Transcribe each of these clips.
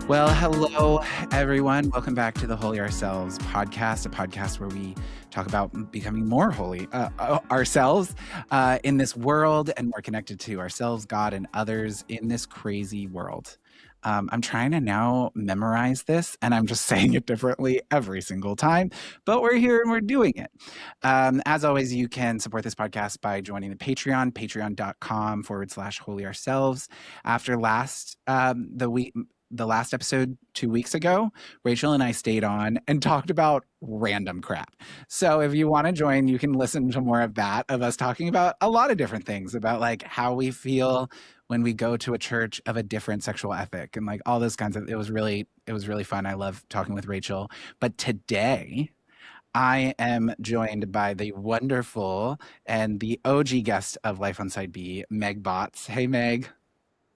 Well, hello, everyone. Welcome back to the Holy Ourselves podcast, a podcast where we talk about becoming more holy ourselves in this world and more connected to ourselves, God, and others in this crazy world. I'm trying to now memorize this, and I'm just saying it differently every single time, but we're here and we're doing it. As always, you can support this podcast by joining the Patreon, patreon.com/holy ourselves. After the last episode 2 weeks ago, Rachel and I stayed on and talked about random crap. So if you want to join, you can listen to more of that, of us talking about a lot of different things, about like how we feel when we go to a church of a different sexual ethic and like all those kinds of, it was really fun. I love talking with Rachel. But today I am joined by the wonderful and the OG guest of Life on Side B, Meg Baatz. Hey, Meg.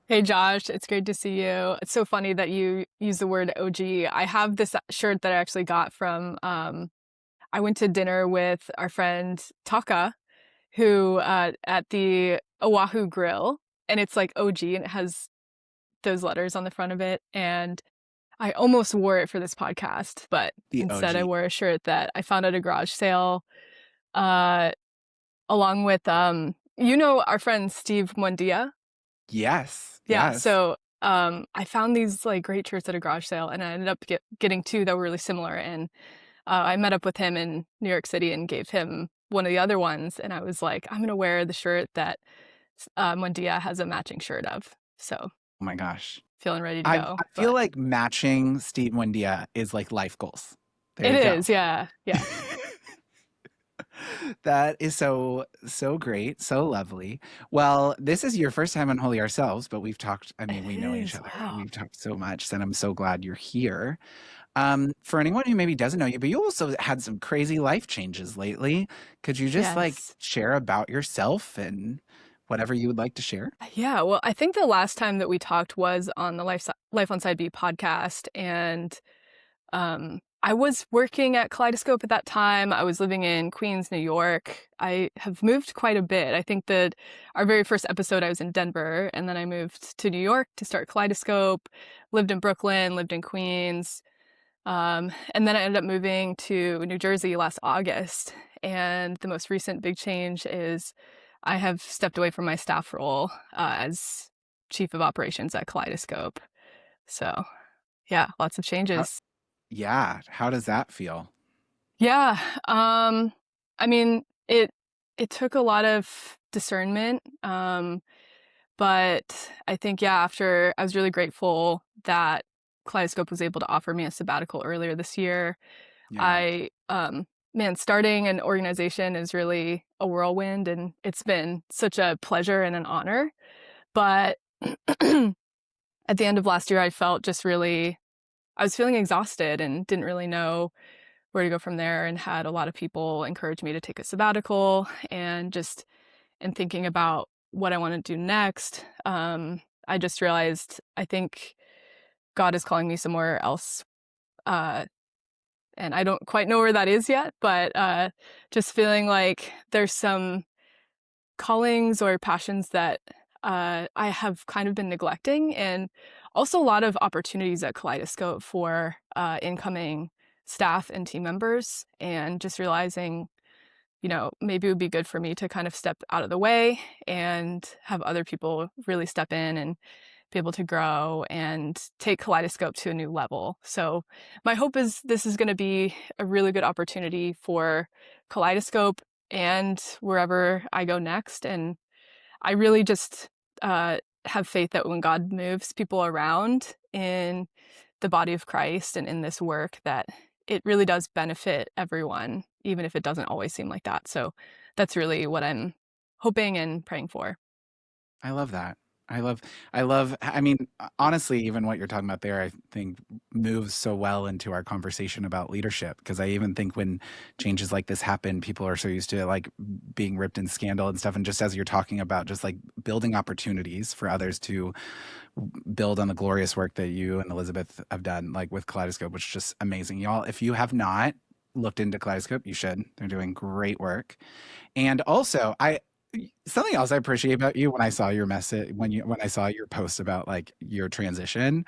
Hey Josh, it's great to see you. It's so funny that you use the word OG. I have this shirt that I actually got from, I went to dinner with our friend Taka, who at the Oahu Grill, and it's like OG and it has those letters on the front of it. And I almost wore it for this podcast, but The instead OG. I wore a shirt that I found at a garage sale, along with, our friend Steve Mwandia. Yes. Yeah, Yes. so I found these like great shirts at a garage sale, and I ended up getting two that were really similar. And I met up with him in New York City and gave him one of the other ones. And I was like, I'm gonna wear the shirt that Mondia has a matching shirt of. So Oh my gosh. feeling ready to I go. feel like matching Steve Wendia is like life goals. There It you go. is, yeah. That is so great, so lovely. Well, this is your first time on Holy Ourselves, but we've talked, I mean, we know each other. Wow. We've talked so much, and I'm so glad you're here. For anyone who maybe doesn't know you, but you also had some crazy life changes lately. Could you just like Yes. share about yourself and whatever you would like to share? Yeah, well, I think the last time that we talked was on the Life on Side B podcast, and I was working at Kaleidoscope at that time. I was living in Queens, New York. I have moved quite a bit. I think that our very first episode, I was in Denver, and then I moved to New York to start Kaleidoscope, lived in Brooklyn, lived in Queens. And then I ended up moving to New Jersey last August. And the most recent big change is I have stepped away from my staff role as chief of operations at Kaleidoscope. So, yeah, lots of changes. Yeah. How does that feel? Yeah. I mean, it took a lot of discernment. But I think, yeah, after I was really grateful that Kaleidoscope was able to offer me a sabbatical earlier this year. Yeah. Starting an organization is really a whirlwind, and it's been such a pleasure and an honor. But at the end of last year, I was feeling exhausted and didn't really know where to go from there, and had a lot of people encourage me to take a sabbatical. And just in thinking about what I want to do next, I just realized I think God is calling me somewhere else. And I don't quite know where that is yet, but just feeling like there's some callings or passions that I have kind of been neglecting, and also a lot of opportunities at Kaleidoscope for incoming staff and team members, and just realizing, maybe it would be good for me to kind of step out of the way and have other people really step in and be able to grow and take Kaleidoscope to a new level. So my hope is this is going to be a really good opportunity for Kaleidoscope and wherever I go next. And I really just have faith that when God moves people around in the body of Christ and in this work, that it really does benefit everyone, even if it doesn't always seem like that. So that's really what I'm hoping and praying for. I love that. I mean, honestly, even what you're talking about there, I think moves so well into our conversation about leadership. Because I even think when changes like this happen, people are so used to like being ripped in scandal and stuff. And just as you're talking about just like building opportunities for others to build on the glorious work that you and Elizabeth have done, like with Kaleidoscope, which is just amazing. Y'all, if you have not looked into Kaleidoscope, you should. They're doing great work. And also, something else I appreciate about you when I saw your message, when I saw your post about like your transition,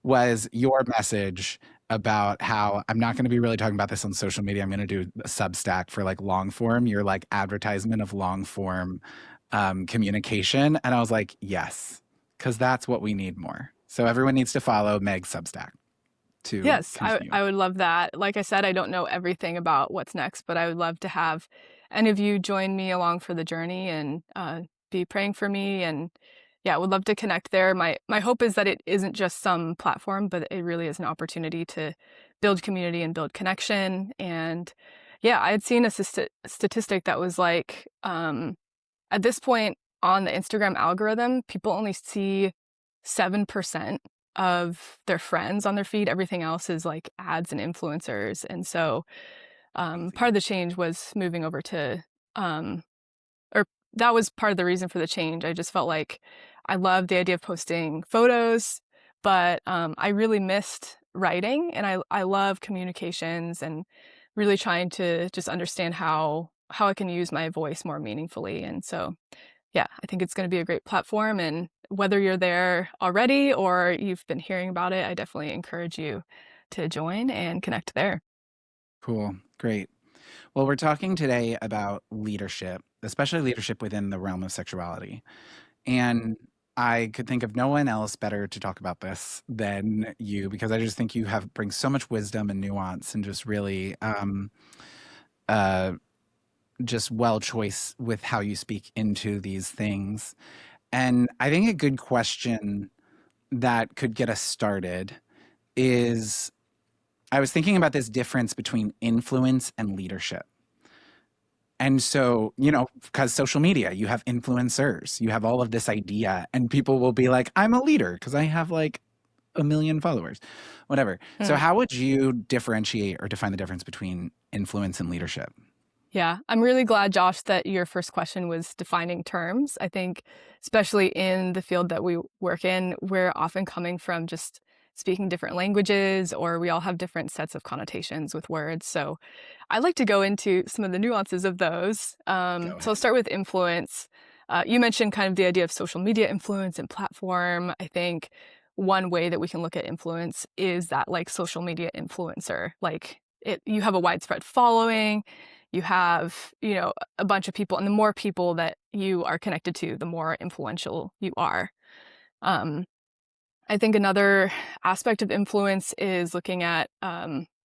was your message about how I'm not going to be really talking about this on social media. I'm going to do a Substack for like long form, your like advertisement of long form communication. And I was like, yes, because that's what we need more. So everyone needs to follow Meg's Substack to Yes, continue. I would love that. Like I said, I don't know everything about what's next, but I would love to have any of you join me along for the journey and be praying for me. And yeah, I would love to connect there. My hope is that it isn't just some platform, but it really is an opportunity to build community and build connection. And yeah, I had seen a statistic that was like, at this point on the Instagram algorithm, people only see 7% of their friends on their feed. Everything else is like ads and influencers. And so part of the change was moving over to, um, or that was part of the reason for the change. I just felt like I loved the idea of posting photos, but I really missed writing, and I love communications and really trying to just understand how I can use my voice more meaningfully. And so yeah, I think it's going to be a great platform. And whether you're there already or you've been hearing about it, I definitely encourage you to join and connect there. Cool. Great. Well, we're talking today about leadership, especially leadership within the realm of sexuality. And I could think of no one else better to talk about this than you, because I just think you have bring so much wisdom and nuance and just really uh, just well choice with how you speak into these things. And I think a good question that could get us started is, I was thinking about this difference between influence and leadership. And so, because social media, you have influencers, you have all of this idea, and people will be like, I'm a leader because I have like a million followers, whatever. So, Mm. how would you differentiate or define the difference between influence and leadership? Yeah, I'm really glad, Josh, that your first question was defining terms. I think, especially in the field that we work in, we're often coming from just speaking different languages, or we all have different sets of connotations with words. So I'd like to go into some of the nuances of those. Go So I'll ahead. start with influence. You mentioned kind of the idea of social media influence and platform. I think one way that we can look at influence is that like social media influencer, like you have a widespread following, you have, a bunch of people, and the more people that you are connected to, the more influential you are. Um, I think another aspect of influence is looking at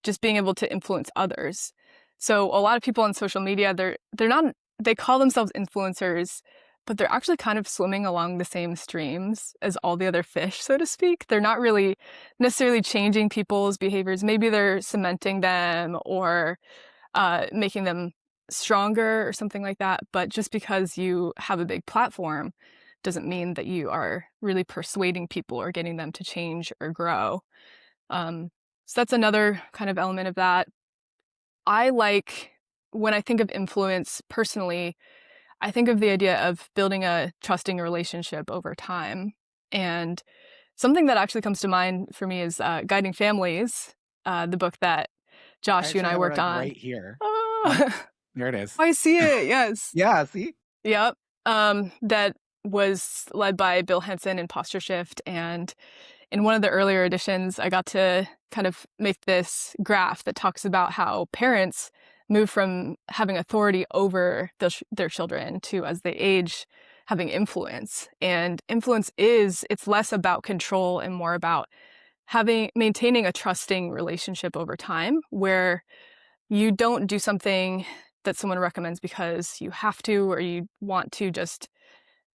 just being able to influence others. So a lot of people on social media, they're not they call themselves influencers, but they're actually kind of swimming along the same streams as all the other fish, so to speak. They're not really necessarily changing people's behaviors. Maybe they're cementing them or making them stronger or something like that. But just because you have a big platform doesn't mean that you are really persuading people or getting them to change or grow. So that's another kind of element of that. I like, when I think of influence personally, I think of the idea of building a trusting relationship over time. And something that actually comes to mind for me is Guiding Families, the book that I Josh, you and actually I have it worked like on. right here. Yep. Oh, There it is. I see it. Yes. Yeah, see? Yep. That was led by Bill Henson in Posture Shift. And in one of the earlier editions, I got to kind of make this graph that talks about how parents move from having authority over their children to, as they age, having influence. And influence it's less about control and more about maintaining a trusting relationship over time, where you don't do something that someone recommends because you have to or you want to just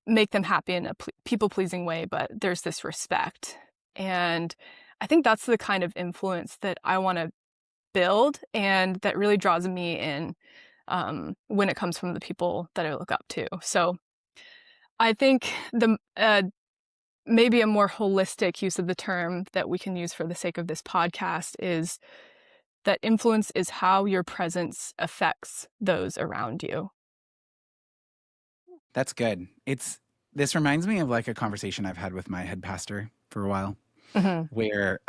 make them happy in a people-pleasing way, but there's this respect. And I think that's the kind of influence that I want to build and that really draws me in when it comes from the people that I look up to. So I think the maybe a more holistic use of the term that we can use for the sake of this podcast is that influence is how your presence affects those around you. That's good. This reminds me of like a conversation I've had with my head pastor for a while, Mhm. where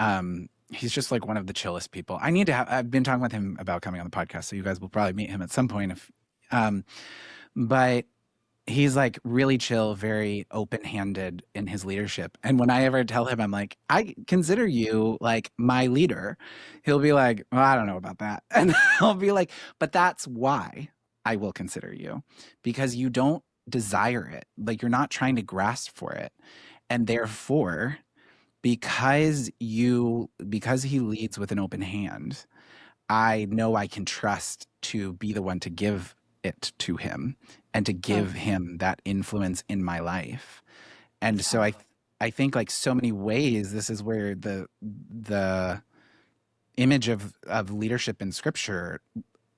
he's just like one of the chillest people. I've been talking with him about coming on the podcast, so you guys will probably meet him at some point if but He's like really chill, very open-handed in his leadership. And when I ever tell him, I'm like, I consider you like my leader, he'll be like, well, I don't know about that. And I'll be like, but that's why I will consider you, because you don't desire it. Like you're not trying to grasp for it. And therefore, because he leads with an open hand, I know I can trust to be the one to give it to him and to Oh, give him that influence in my life. And that's so powerful. I think like so many ways this is where the image of leadership in scripture,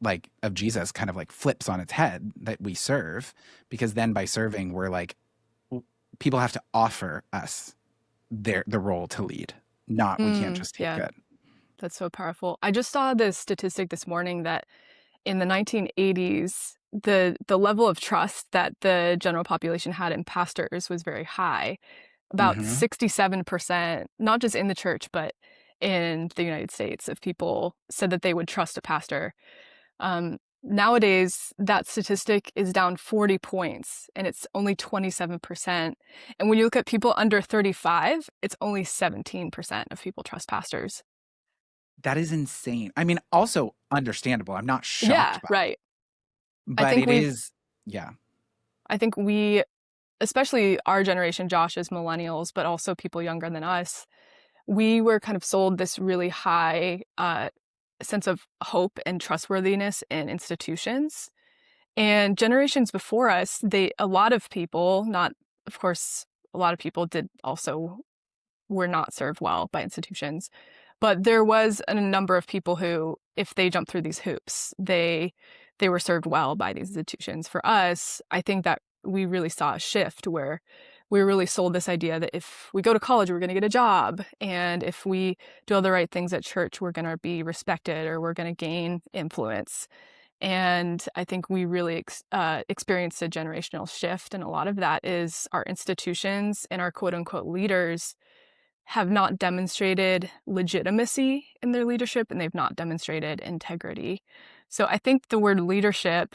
like of Jesus, kind of like flips on its head, that we serve, because then by serving we're like, people have to offer us the role to lead, not we can't just take Yeah, it. that's so powerful. I just saw this statistic this morning that in the 1980s, the level of trust that the general population had in pastors was very high. About Hmm. 67%, not just in the church, but in the United States, of people said that they would trust a pastor. Nowadays, that statistic is down 40 points, and it's only 27%. And when you look at people under 35, it's only 17% of people trust pastors. That is insane. I mean, also understandable. I'm not Yeah, shocked by it, right. I but think it we've, is, yeah. I think we, especially our generation, Josh, as millennials, but also people younger than us, we were kind of sold this really high sense of hope and trustworthiness in institutions. And generations before us, a lot of people, not, of course, a lot of people did also were not served well by institutions. But there was a number of people who, if they jumped through these hoops, they were served well by these institutions. For us, I think that we really saw a shift where we were really sold this idea that if we go to college, we're going to get a job. And if we do all the right things at church, we're going to be respected or we're going to gain influence. And I think we really experienced a generational shift. And a lot of that is our institutions and our quote unquote leaders have not demonstrated legitimacy in their leadership, and they've not demonstrated integrity. So I think the word leadership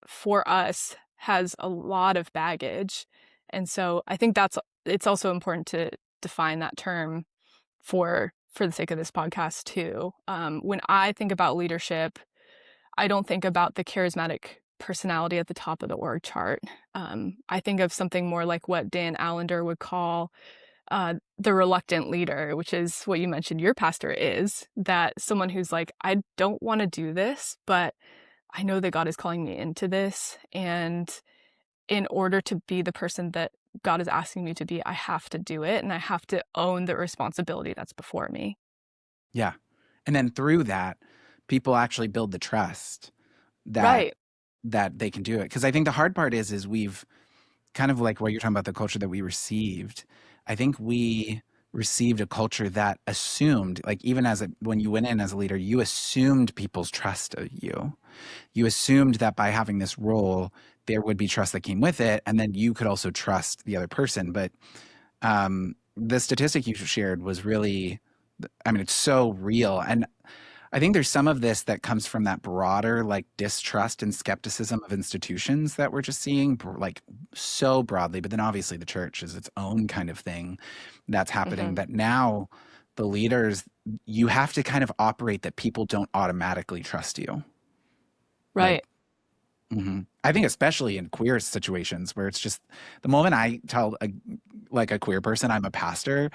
for us has a lot of baggage. And so I think it's also important to define that term for the sake of this podcast too. When I think about leadership, I don't think about the charismatic personality at the top of the org chart. I think of something more like what Dan Allender would call the reluctant leader, which is what you mentioned your pastor is, that someone who's like, I don't want to do this, but I know that God is calling me into this. And in order to be the person that God is asking me to be, I have to do it and I have to own the responsibility that's before me. Yeah. And then through that, people actually build the trust that Right. that they can do it. Because I think the hard part is we've kind of like what you're talking about, the culture that we received. I think we received a culture that assumed, like even when you went in as a leader, you assumed people's trust of you. You assumed that by having this role, there would be trust that came with it, and then you could also trust the other person. But the statistic you shared was really, I mean, it's so real. And I think there's some of this that comes from that broader like distrust and skepticism of institutions that we're just seeing like so broadly. But then obviously the church is its own kind of thing that's happening, Hmm. that now the leaders, you have to kind of operate that people don't automatically trust you. Like, Right. I think especially in queer situations where it's just the moment I tell like a queer person I'm a pastor,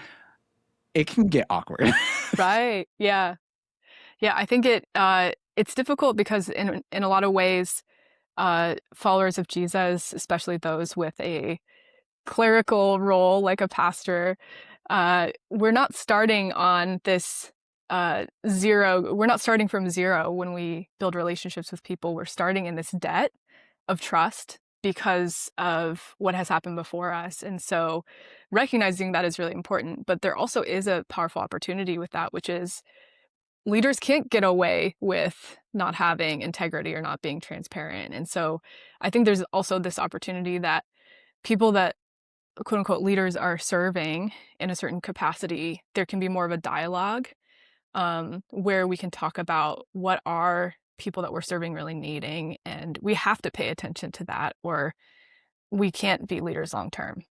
it can get awkward. Right. Yeah. Yeah. I think it's difficult because in a lot of ways, followers of Jesus, especially those with a clerical role like a pastor, we're not starting on this zero. We're not starting from zero when we build relationships with people. We're starting in this debt of trust because of what has happened before us. And so recognizing that is really important. But there also is a powerful opportunity with that, which is leaders can't get away with not having integrity or not being transparent. And so I think there's also this opportunity that people that quote unquote leaders are serving in a certain capacity, there can be more of a dialogue where we can talk about what are people that we're serving really needing. And we have to pay attention to that, or we can't be leaders long term.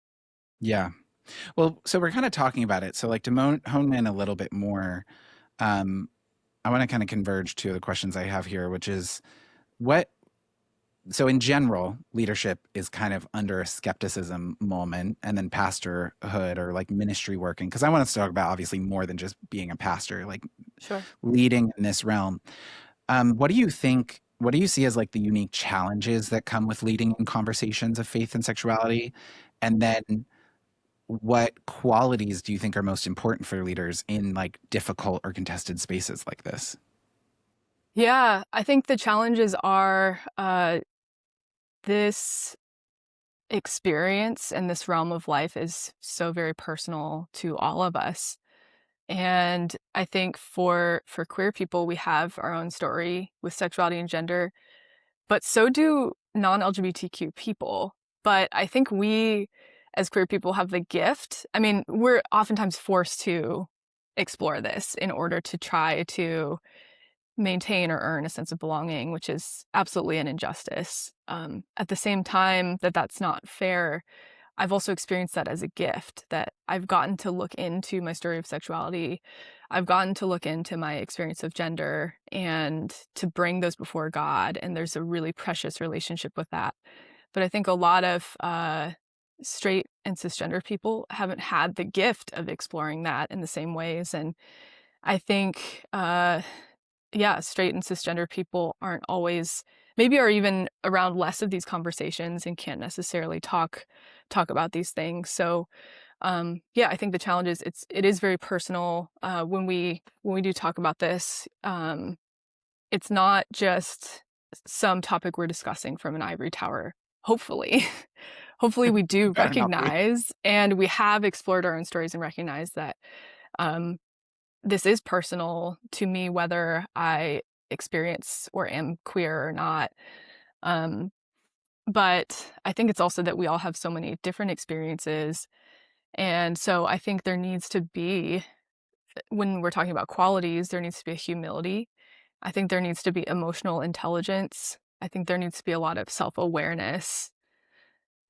Yeah. Well, so we're kind of talking about it. So like to hone in a little bit more, um, I want to kind of converge to the questions I have here, which is what so in general, leadership is kind of under a skepticism moment, and then pastorhood or like ministry working. Because I want us to talk about obviously more than just being a pastor, like Sure. leading in this realm. What do you think? What do you see as like the unique challenges that come with leading in conversations of faith and sexuality? And then what qualities do you think are most important for leaders in like difficult or contested spaces like this? Yeah, I think the challenges are this experience and this realm of life is so very personal to all of us. And I think for queer people, we have our own story with sexuality and gender, but so do non-LGBTQ people. But I think we as queer people have the gift. I mean, we're oftentimes forced to explore this in order to try to maintain or earn a sense of belonging, which is absolutely an injustice. At the same time that that's not fair, I've also experienced that as a gift, that I've gotten to look into my story of sexuality. I've gotten to look into my experience of gender and to bring those before God. And there's a really precious relationship with that. But I think a lot of straight and cisgender people haven't had the gift of exploring that in the same ways. And I think yeah, straight and cisgender people aren't always, maybe are even around less of these conversations and can't necessarily talk about these things. So yeah, I think the challenge is it is very personal when we do talk about this. It's not just some topic we're discussing from an ivory tower. Hopefully, hopefully we do Better not be. recognize, and we have explored our own stories and recognize that um, this is personal to me, whether I experience or am queer or not. Um, but I think it's also that we all have so many different experiences. And so I think there needs to be, when we're talking about qualities, there needs to be a humility. I think there needs to be emotional intelligence. I think there needs to be a lot of self awareness.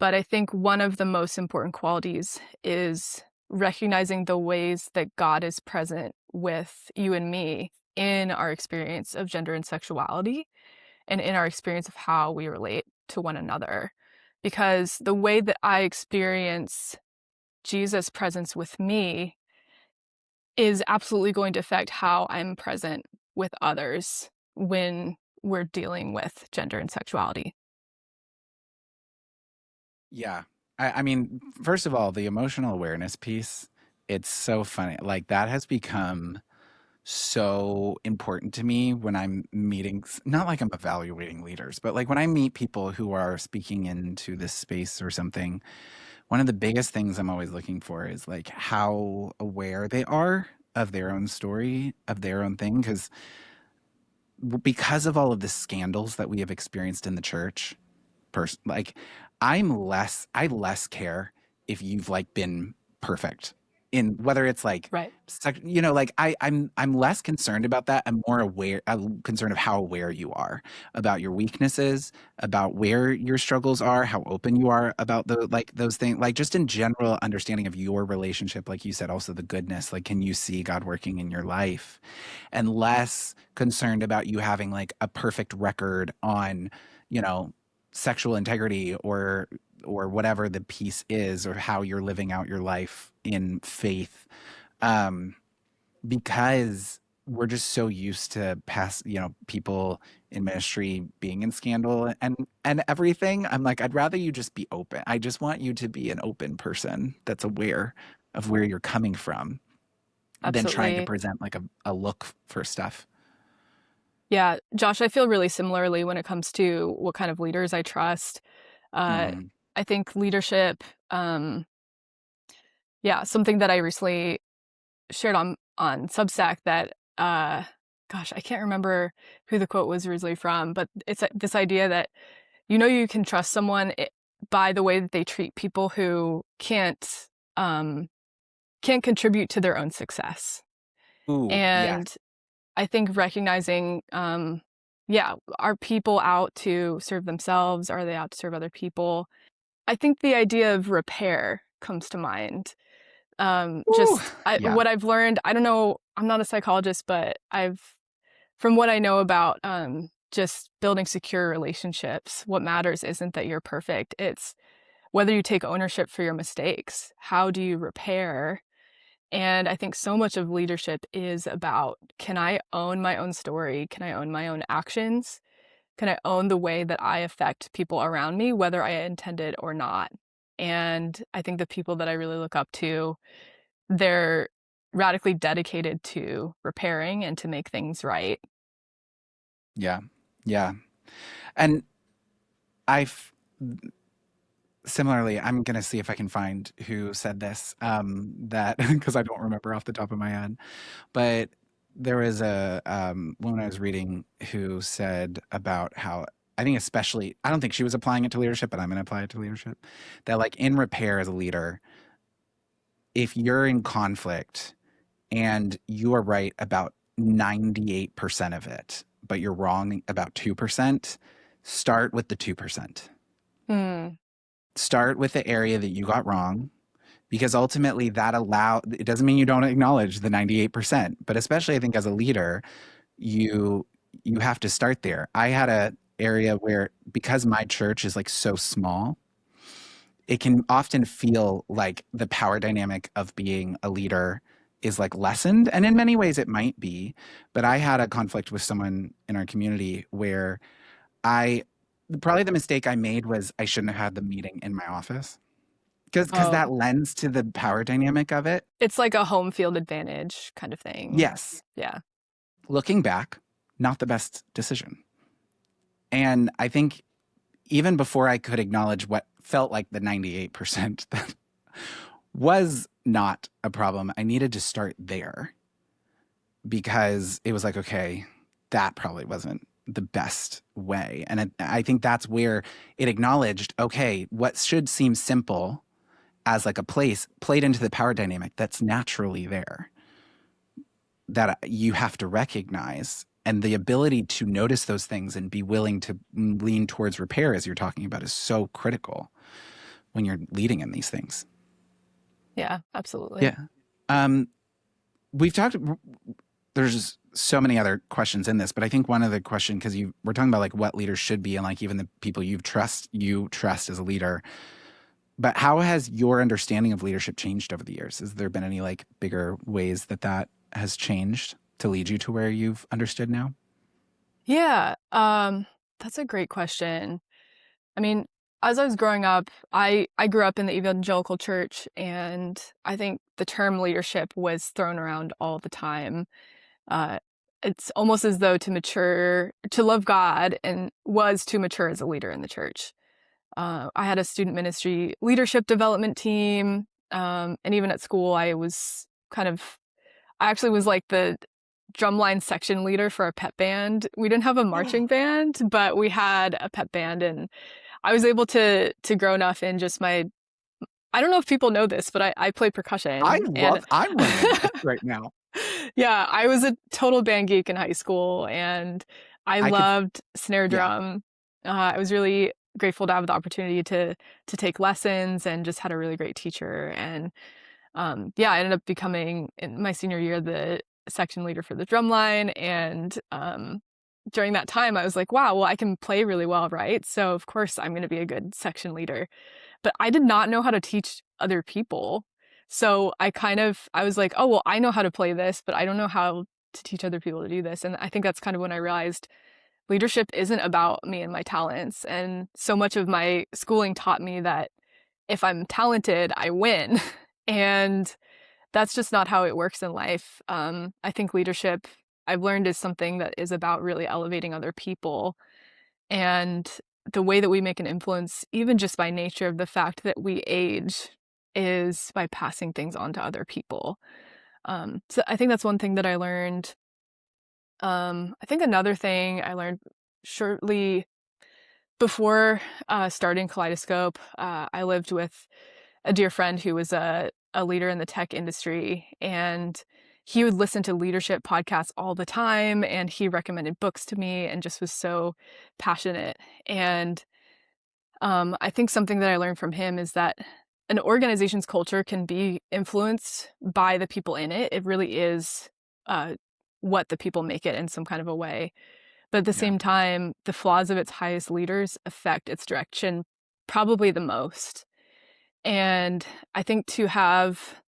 But I think one of the most important qualities is recognizing the ways that God is present with you and me in our experience of gender and sexuality and in our experience of how we relate to one another. Because the way that I experience Jesus' presence with me is absolutely going to affect how I'm present with others when we're dealing with gender and sexuality. Yeah. I mean, first of all, the emotional awareness piece, it's so funny. Like that has become so important to me when I'm meeting, not like I'm evaluating leaders, but like when I meet people who are speaking into this space or something, one of the biggest things I'm always looking for is like how aware they are of their own story, of their own thing. Because of all of the scandals that we have experienced in the church, like I less care if you've like been perfect in whether it's like Right. like I'm less concerned about that. I'm more aware, I'm concerned of how aware you are about your weaknesses, about where your struggles are, how open you are about the like those things, like just in general understanding of your relationship, like you said, also the goodness, like can you see God working in your life, and less concerned about you having like a perfect record on, you know, sexual integrity or whatever the piece is, or how you're living out your life in faith, um because we're just so used to people in ministry being in scandal and everything. I'm like, I'd rather you just be open. I just want you to be an open person that's aware of where you're coming from than trying to Absolutely. present like a look for stuff. Yeah, Josh, I feel really similarly when it comes to what kind of leaders I trust. Uh, Mm. I think leadership, um, yeah, something that I recently shared on Substack that, gosh, I can't remember who the quote was originally from, but it's this idea that you can trust someone by the way that they treat people who um, can't contribute to their own success. Ooh, yes. And I think recognizing, yeah, are people out to serve themselves? Are they out to serve other people? I think the idea of repair comes to mind. Ooh, yeah, What I've learned, I don't know, I'm not a psychologist, but from what I know about just building secure relationships, what matters isn't that you're perfect. It's whether you take ownership for your mistakes. How do you repair? And I think so much of leadership is about, can I own my own story? Can I own my own actions? Can I own the way that I affect people around me, whether I intended or not? And I think the people that I really look up to, they're radically dedicated to repairing and to make things right. yeah, yeah. And I've similarly, I'm gonna see if I can find who said this. That because I don't remember off the top of my head, but there was a woman I was reading who said about how I think especially I don't think she was applying it to leadership, but I'm gonna apply it to leadership. That like in repair as a leader, if you're in conflict and you are right about 98% of it, but you're wrong about 2%, start with the 2%. Hmm. Start with the area that you got wrong because ultimately it doesn't mean you don't acknowledge the 98%, but especially I think as a leader, you you have to start there. I had a area where because my church is like so small, it can often feel like the power dynamic of being a leader is like lessened. And in many ways it might be. But I had a conflict with someone in our community where I probably the mistake I made was I shouldn't have had the meeting in my office. Because Oh, that lends to the power dynamic of it. it's like a home field advantage kind of thing. Yes. Yeah. Looking back, not the best decision. And I think even before I could acknowledge what felt like the 98% that was not a problem, I needed to start there because it was like, okay, that probably wasn't the best way. And I think that's where it acknowledged, okay, what should seem simple as like a place played into the power dynamic that's naturally there that you have to recognize. And the ability to notice those things and be willing to lean towards repair, as you're talking about, is so critical when you're leading in these things. Yeah, absolutely. Yeah. Um, we've talked, there's so many other questions in this, but I think one other question, because we're talking about like what leaders should be and like even the people you trust as a leader. But how has your understanding of leadership changed over the years? Has there been any like bigger ways that has changed to lead you to where you've understood now? Yeah, that's a great question. I mean, as I was growing up, I grew up in the evangelical church, and I think the term leadership was thrown around all the time. Uh, it's almost as though to love God and was to mature as a leader in the church. I had a student ministry leadership development team, and even at school, I actually was like the drumline section leader for a pep band. We didn't have a marching band, but we had a pep band, and I was able to grow enough in just I don't know if people know this, but I play percussion, and I'm learning this right now. yeah, I was a total band geek in high school, and I I could, loved snare yeah. drum. I was really grateful to have the opportunity to take lessons, and just had a really great teacher. And yeah, I ended up becoming in my senior year the section leader for the drum line. And during that time, I was like, wow, well, I can play really well, right? So of course I'm going to be a good section leader. But I did not know how to teach other people. So I was like, oh, well, I know how to play this, but I don't know how to teach other people to do this. And I think that's kind of when I realized leadership isn't about me and my talents. And so much of my schooling taught me that if I'm talented, I win. And that's just not how it works in life. I think leadership, I've learned, is something that is about really elevating other people. And the way that we make an influence, even just by nature of the fact that we age, is by passing things on to other people. So I think that's one thing that I learned. I think another thing I learned shortly before starting Kaleidoscope, I lived with a dear friend who was a leader in the tech industry, and he would listen to leadership podcasts all the time, and he recommended books to me and just was so passionate. And I think something that I learned from him is that an organization's culture can be influenced by the people in it. It really is uh, what the people make it in some kind of a way. But at the Yeah. same time, the flaws of its highest leaders affect its direction probably the most. And I think to have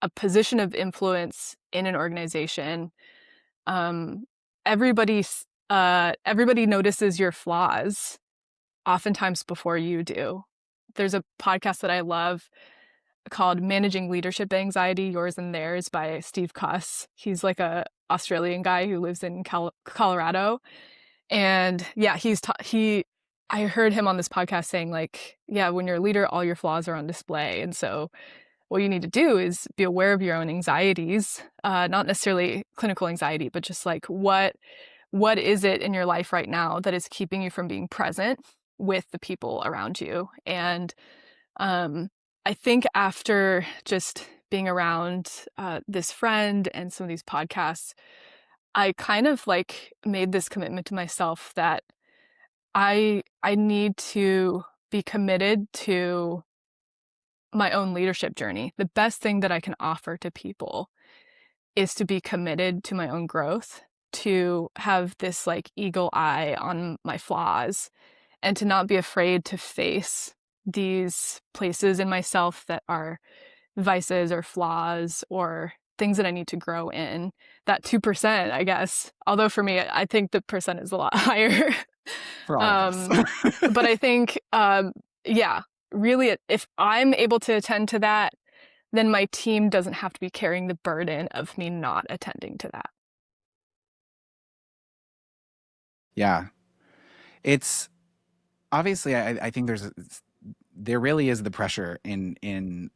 a position of influence in an organization, um, everybody notices your flaws oftentimes before you do. There's a podcast that I love called Managing Leadership Anxiety, Yours and Theirs by Steve Cuss. He's like a Australian guy who lives in Colorado. And yeah, I heard him on this podcast saying like, yeah, when you're a leader, all your flaws are on display. And so what you need to do is be aware of your own anxieties, not necessarily clinical anxiety, but just like what is it in your life right now that is keeping you from being present with the people around you? And um, I think after just being around this friend and some of these podcasts, I kind of like made this commitment to myself that I need to be committed to my own leadership journey. The best thing that I can offer to people is to be committed to my own growth, to have this like eagle eye on my flaws, and to not be afraid to face these places in myself that are vices or flaws or things that I need to grow in. That 2%, I guess. Although for me, I think the percent is a lot higher. For all of us. um, but I think, yeah, really, if I'm able to attend to that, then my team doesn't have to be carrying the burden of me not attending to that. Yeah. It's obviously, I think there really is the pressure in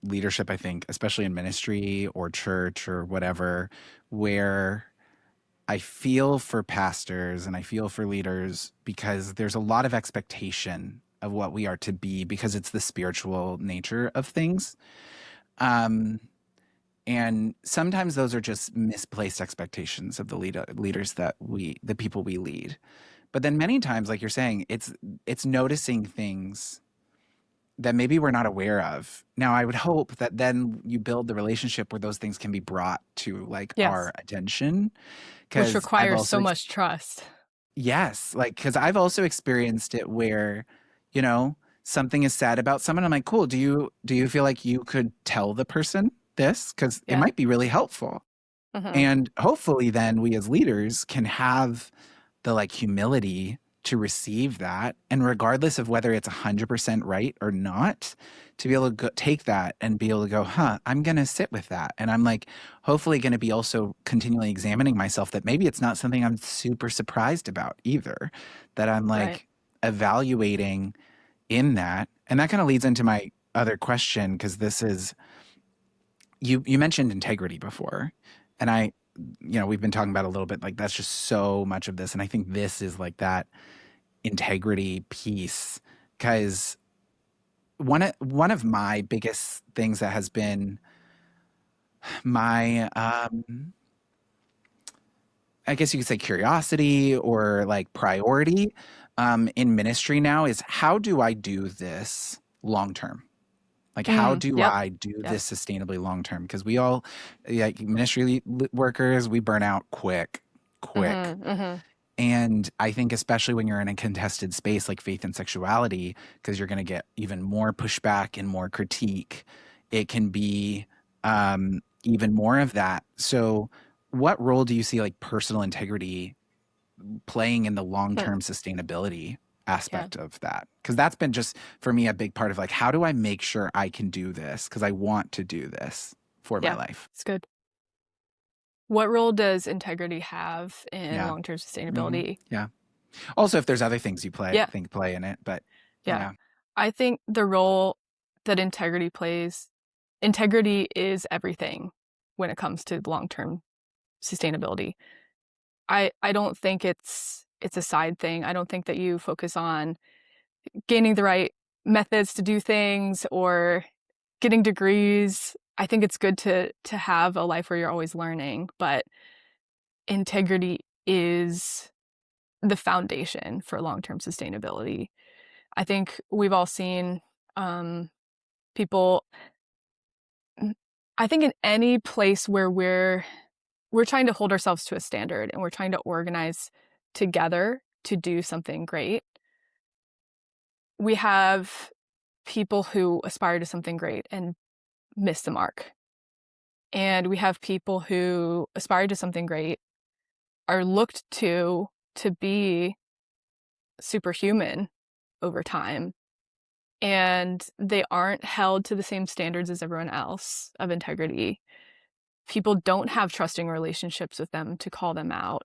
leadership, I think, especially in ministry or church or whatever, where I feel for pastors and I feel for leaders because there's a lot of expectation of what we are to be because it's the spiritual nature of things. Um, and sometimes those are just misplaced expectations of the leaders the people we lead. But then many times, like you're saying, it's noticing things that maybe we're not aware of. Now, I would hope that then you build the relationship where those things can be brought to like Yes. our attention. Which Because I've requires also, so much trust. yes, like, because I've also experienced it where, you know, something is said about someone. I'm like, cool. Do you feel like you could tell the person this? Because it Yeah. might be really helpful. Mm-hmm. And hopefully then we as leaders can have the like humility to receive that. And regardless of whether it's 100% right or not, to be able to take that and be able to go, I'm going to sit with that. And I'm like, hopefully going to be also continually examining myself that maybe it's not something I'm super surprised about either, that I'm like Right. evaluating in that. And that kind of leads into my other question, because this is, you mentioned integrity before. And we've been talking about a little bit, like that's just so much of this. And I think this is like that integrity piece, because one of my biggest things that has been my I guess you could say curiosity or like priority in ministry now is, how do I do this long term? Like, how do Yep. I do Yep. this sustainably long term? Because we all, like ministry workers, we burn out quick. Mm-hmm. Mm-hmm. And I think especially when you're in a contested space like faith and sexuality, because you're going to get even more pushback and more critique, it can be even more of that. So what role do you see like personal integrity playing in the long-term sustainability Yeah. aspect of that? Because that's been just for me a big part of like, how do I make sure I can do this? Because I want to do this for my Yeah. life. It's good. What role does integrity have in Yeah. long-term Hmm. sustainability? Yeah. Also, if there's other things you Yeah. play in it, but Yeah. yeah. I think the role that integrity plays, integrity is everything when it comes to long-term sustainability. I don't think it's a side thing. I don't think that you focus on gaining the right methods to do things or getting degrees. I think it's good to have a life where you're always learning, but integrity is the foundation for long-term sustainability. I think we've all seen people. I think in any place where we're trying to hold ourselves to a standard and we're trying to organize together to do something great, we have people who aspire to something great and miss the mark. And we have people who aspire to something great, are looked to be superhuman over time, and they aren't held to the same standards as everyone else of integrity. People don't have trusting relationships with them to call them out.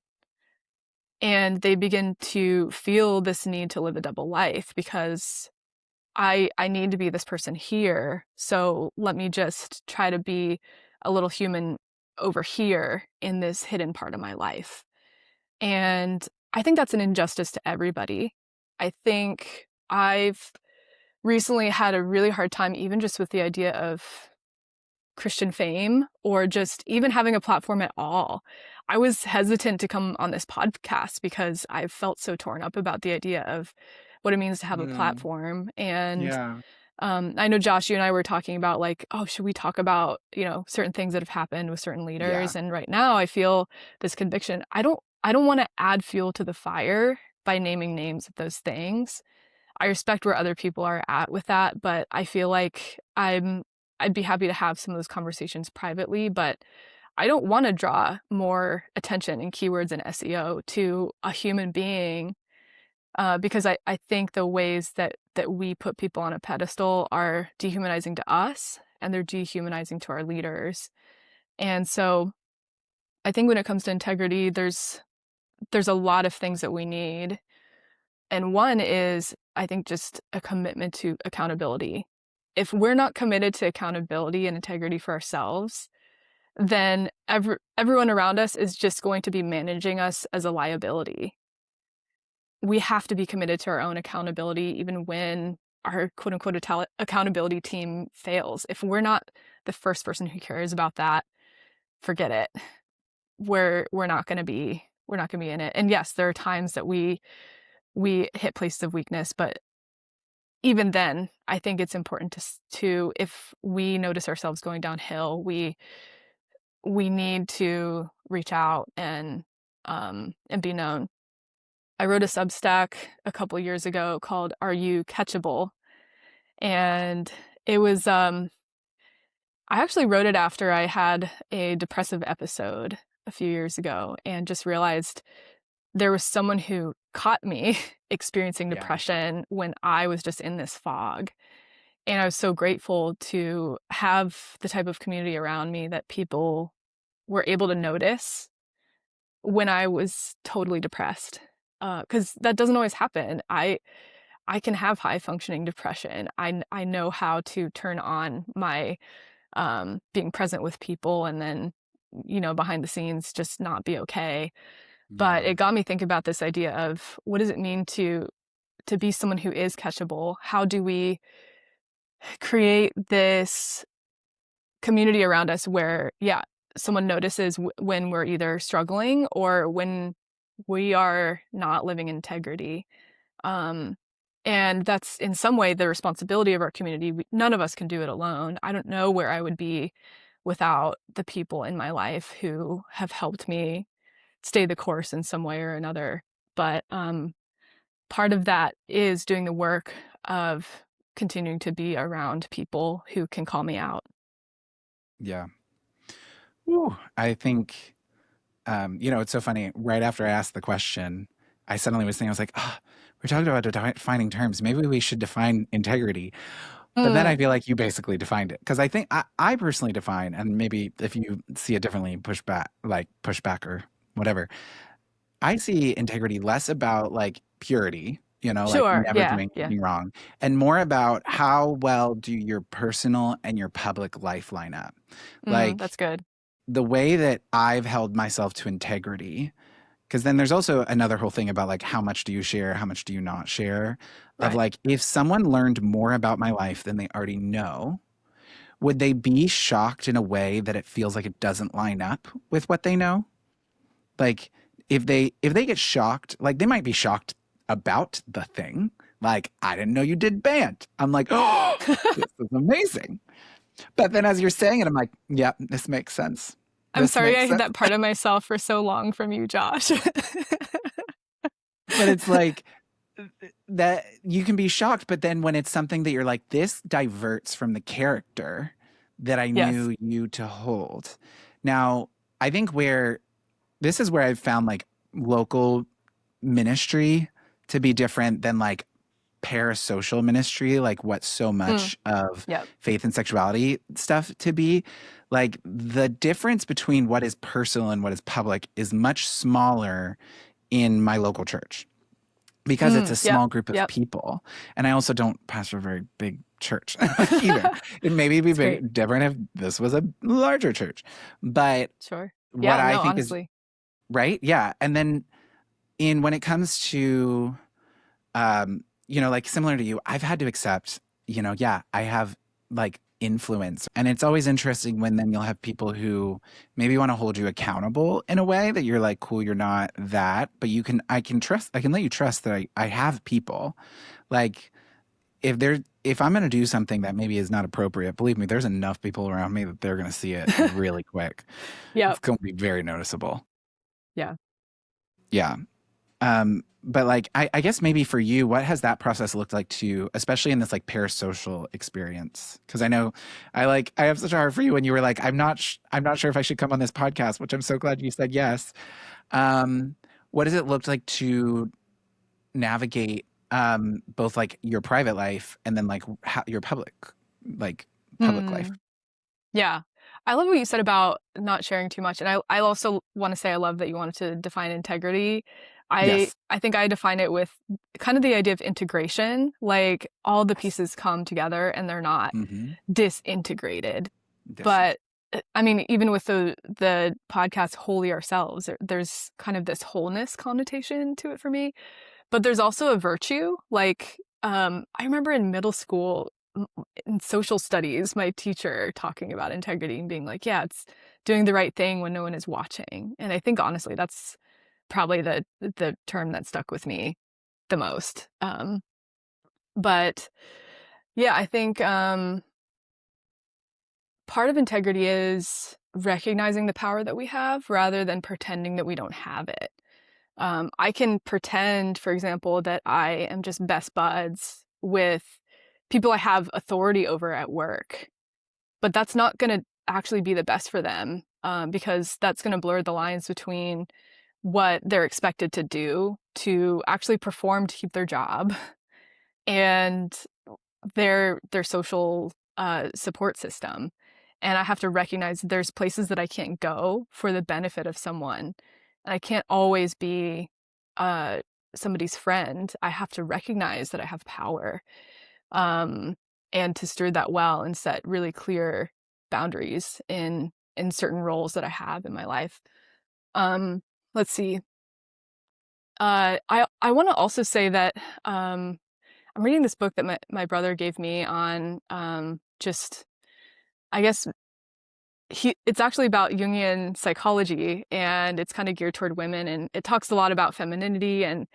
And they begin to feel this need to live a double life because I need to be this person here. So let me just try to be a little human over here in this hidden part of my life. And I think that's an injustice to everybody. I think I've recently had a really hard time, even just with the idea of Christian fame or just even having a platform at all. I was hesitant to come on this podcast because I felt so torn up about the idea of what it means to have a Mm, platform. And yeah. I know Josh, you and I were talking about like, oh, should we talk about, certain things that have happened with certain Yeah. leaders? And right now I feel this conviction. I don't want to add fuel to the fire by naming names of those things. I respect where other people are at with that, but I feel like I'd be happy to have some of those conversations privately, but I don't want to draw more attention in keywords and SEO to a human being, because I think the ways that we put people on a pedestal are dehumanizing to us and they're dehumanizing to our leaders. And so I think when it comes to integrity, there's a lot of things that we need. And one is, I think, just a commitment to accountability. If we're not committed to accountability and integrity for ourselves, then everyone around us is just going to be managing us as a liability. We have to be committed to our own accountability, even when our quote unquote accountability team fails. If we're not the first person who cares about that, forget it. We're not going to be in it. And yes, there are times that we hit places of weakness, but even then, I think it's important to if we notice ourselves going downhill, we need to reach out and be known. I wrote a Substack a couple years ago called "Are You Catchable?" and it was I actually wrote it after I had a depressive episode a few years ago and just realized there was someone who caught me experiencing Yeah. depression when I was just in this fog. And I was so grateful to have the type of community around me that people were able to notice when I was totally depressed. Because that doesn't always happen. I can have high functioning depression. I know how to turn on my being present with people and then behind the scenes just not be okay. But Yeah. it got me thinking about this idea of what does it mean to be someone who is catchable? How do we create this community around us where, yeah, someone notices when we're either struggling or when we are not living integrity. Um, and that's in some way the responsibility of our community. None of us can do it alone. I don't know where I would be without the people in my life who have helped me stay the course in some way or another. But part of that is doing the work of continuing to be around people who can call me out. Yeah. Ooh, I think, it's so funny. Right after I asked the question, I suddenly was thinking, I was like, oh, we're talking about defining terms. Maybe we should define integrity. But then I Mm, feel like you basically defined it. Because I think I personally define, and maybe if you see it differently, push back or whatever. I see integrity less about like purity, like sure. never Yeah. doing Yeah. anything wrong, and more about how well do your personal and your public life line up. Like That's good. the way that I've held myself to integrity, because then there's also another whole thing about like how much do you share, how much do you not share, of Right. like if someone learned more about my life than they already know, would they be shocked in a way that it feels like it doesn't line up with what they know? Like if they get shocked, like they might be shocked about the thing, Like, I didn't know you did band. I'm like, oh, this is amazing. But then as you're saying it, I'm like, yeah, this makes sense. I'm This sorry makes I hid sense. that part of myself for so long from you, Josh. But it's like that you can be shocked, but then when it's something that you're like, this diverts from the character that I Yes. knew you to hold. Now, I think where this is where I've found like local ministry to be different than like parasocial ministry, like what so Mm, much of yep. faith and sexuality stuff to be. Like the difference between what is personal and what is public is much smaller in my local church because it's a Yep. small group of Yep. people. And I also don't pastor a very big church either. It maybe be It's great. different if this was a larger church. But Sure. what Yeah, I no, think is honestly. right. Yeah. And then in when it comes to like similar to you, I've had to accept, yeah, I have like influence. And it's always interesting when then you'll have people who maybe want to hold you accountable in a way that you're like, cool, you're not that, but I can let you trust that I have people. Like if I'm going to do something that maybe is not appropriate, believe me, there's enough people around me that they're going to see it really quick. Yep. It's going to be very noticeable. Yeah. Yeah. But like I guess maybe for you, what has that process looked like to, especially in this like parasocial experience? Because I know I have such a heart for you when you were like, I'm not sure if I should come on this podcast, which I'm so glad you said yes. What does it look like to navigate both like your private life and then like your public life? Mm. Yeah. I love what you said about not sharing too much. And I also want to say I love that you wanted to define integrity. I Yes. I think I define it with kind of the idea of integration, like all the Yes. pieces come together and they're not Mm-hmm. disintegrated. Different. But I mean, even with the podcast Wholly Ourselves, there's kind of this wholeness connotation to it for me. But there's also a virtue. Like, I remember in middle school, in social studies, my teacher talking about integrity and being like, yeah, it's doing the right thing when no one is watching. And I think honestly, that's probably the term that stuck with me the most. But yeah, I think part of integrity is recognizing the power that we have rather than pretending that we don't have it. I can pretend, for example, that I am just best buds with people I have authority over at work, but that's not going to actually be the best for them because that's going to blur the lines between what they're expected to do to actually perform to keep their job and their social support system. And I have to recognize there's places that I can't go for the benefit of someone. And I can't always be uh, somebody's friend. I have to recognize that I have power um, and to steward that well and set really clear boundaries in certain roles that I have in my life. Um, let's see. I want to also say that I'm reading this book that my brother gave me on just I guess it's actually about Jungian psychology and it's kind of geared toward women and it talks a lot about femininity and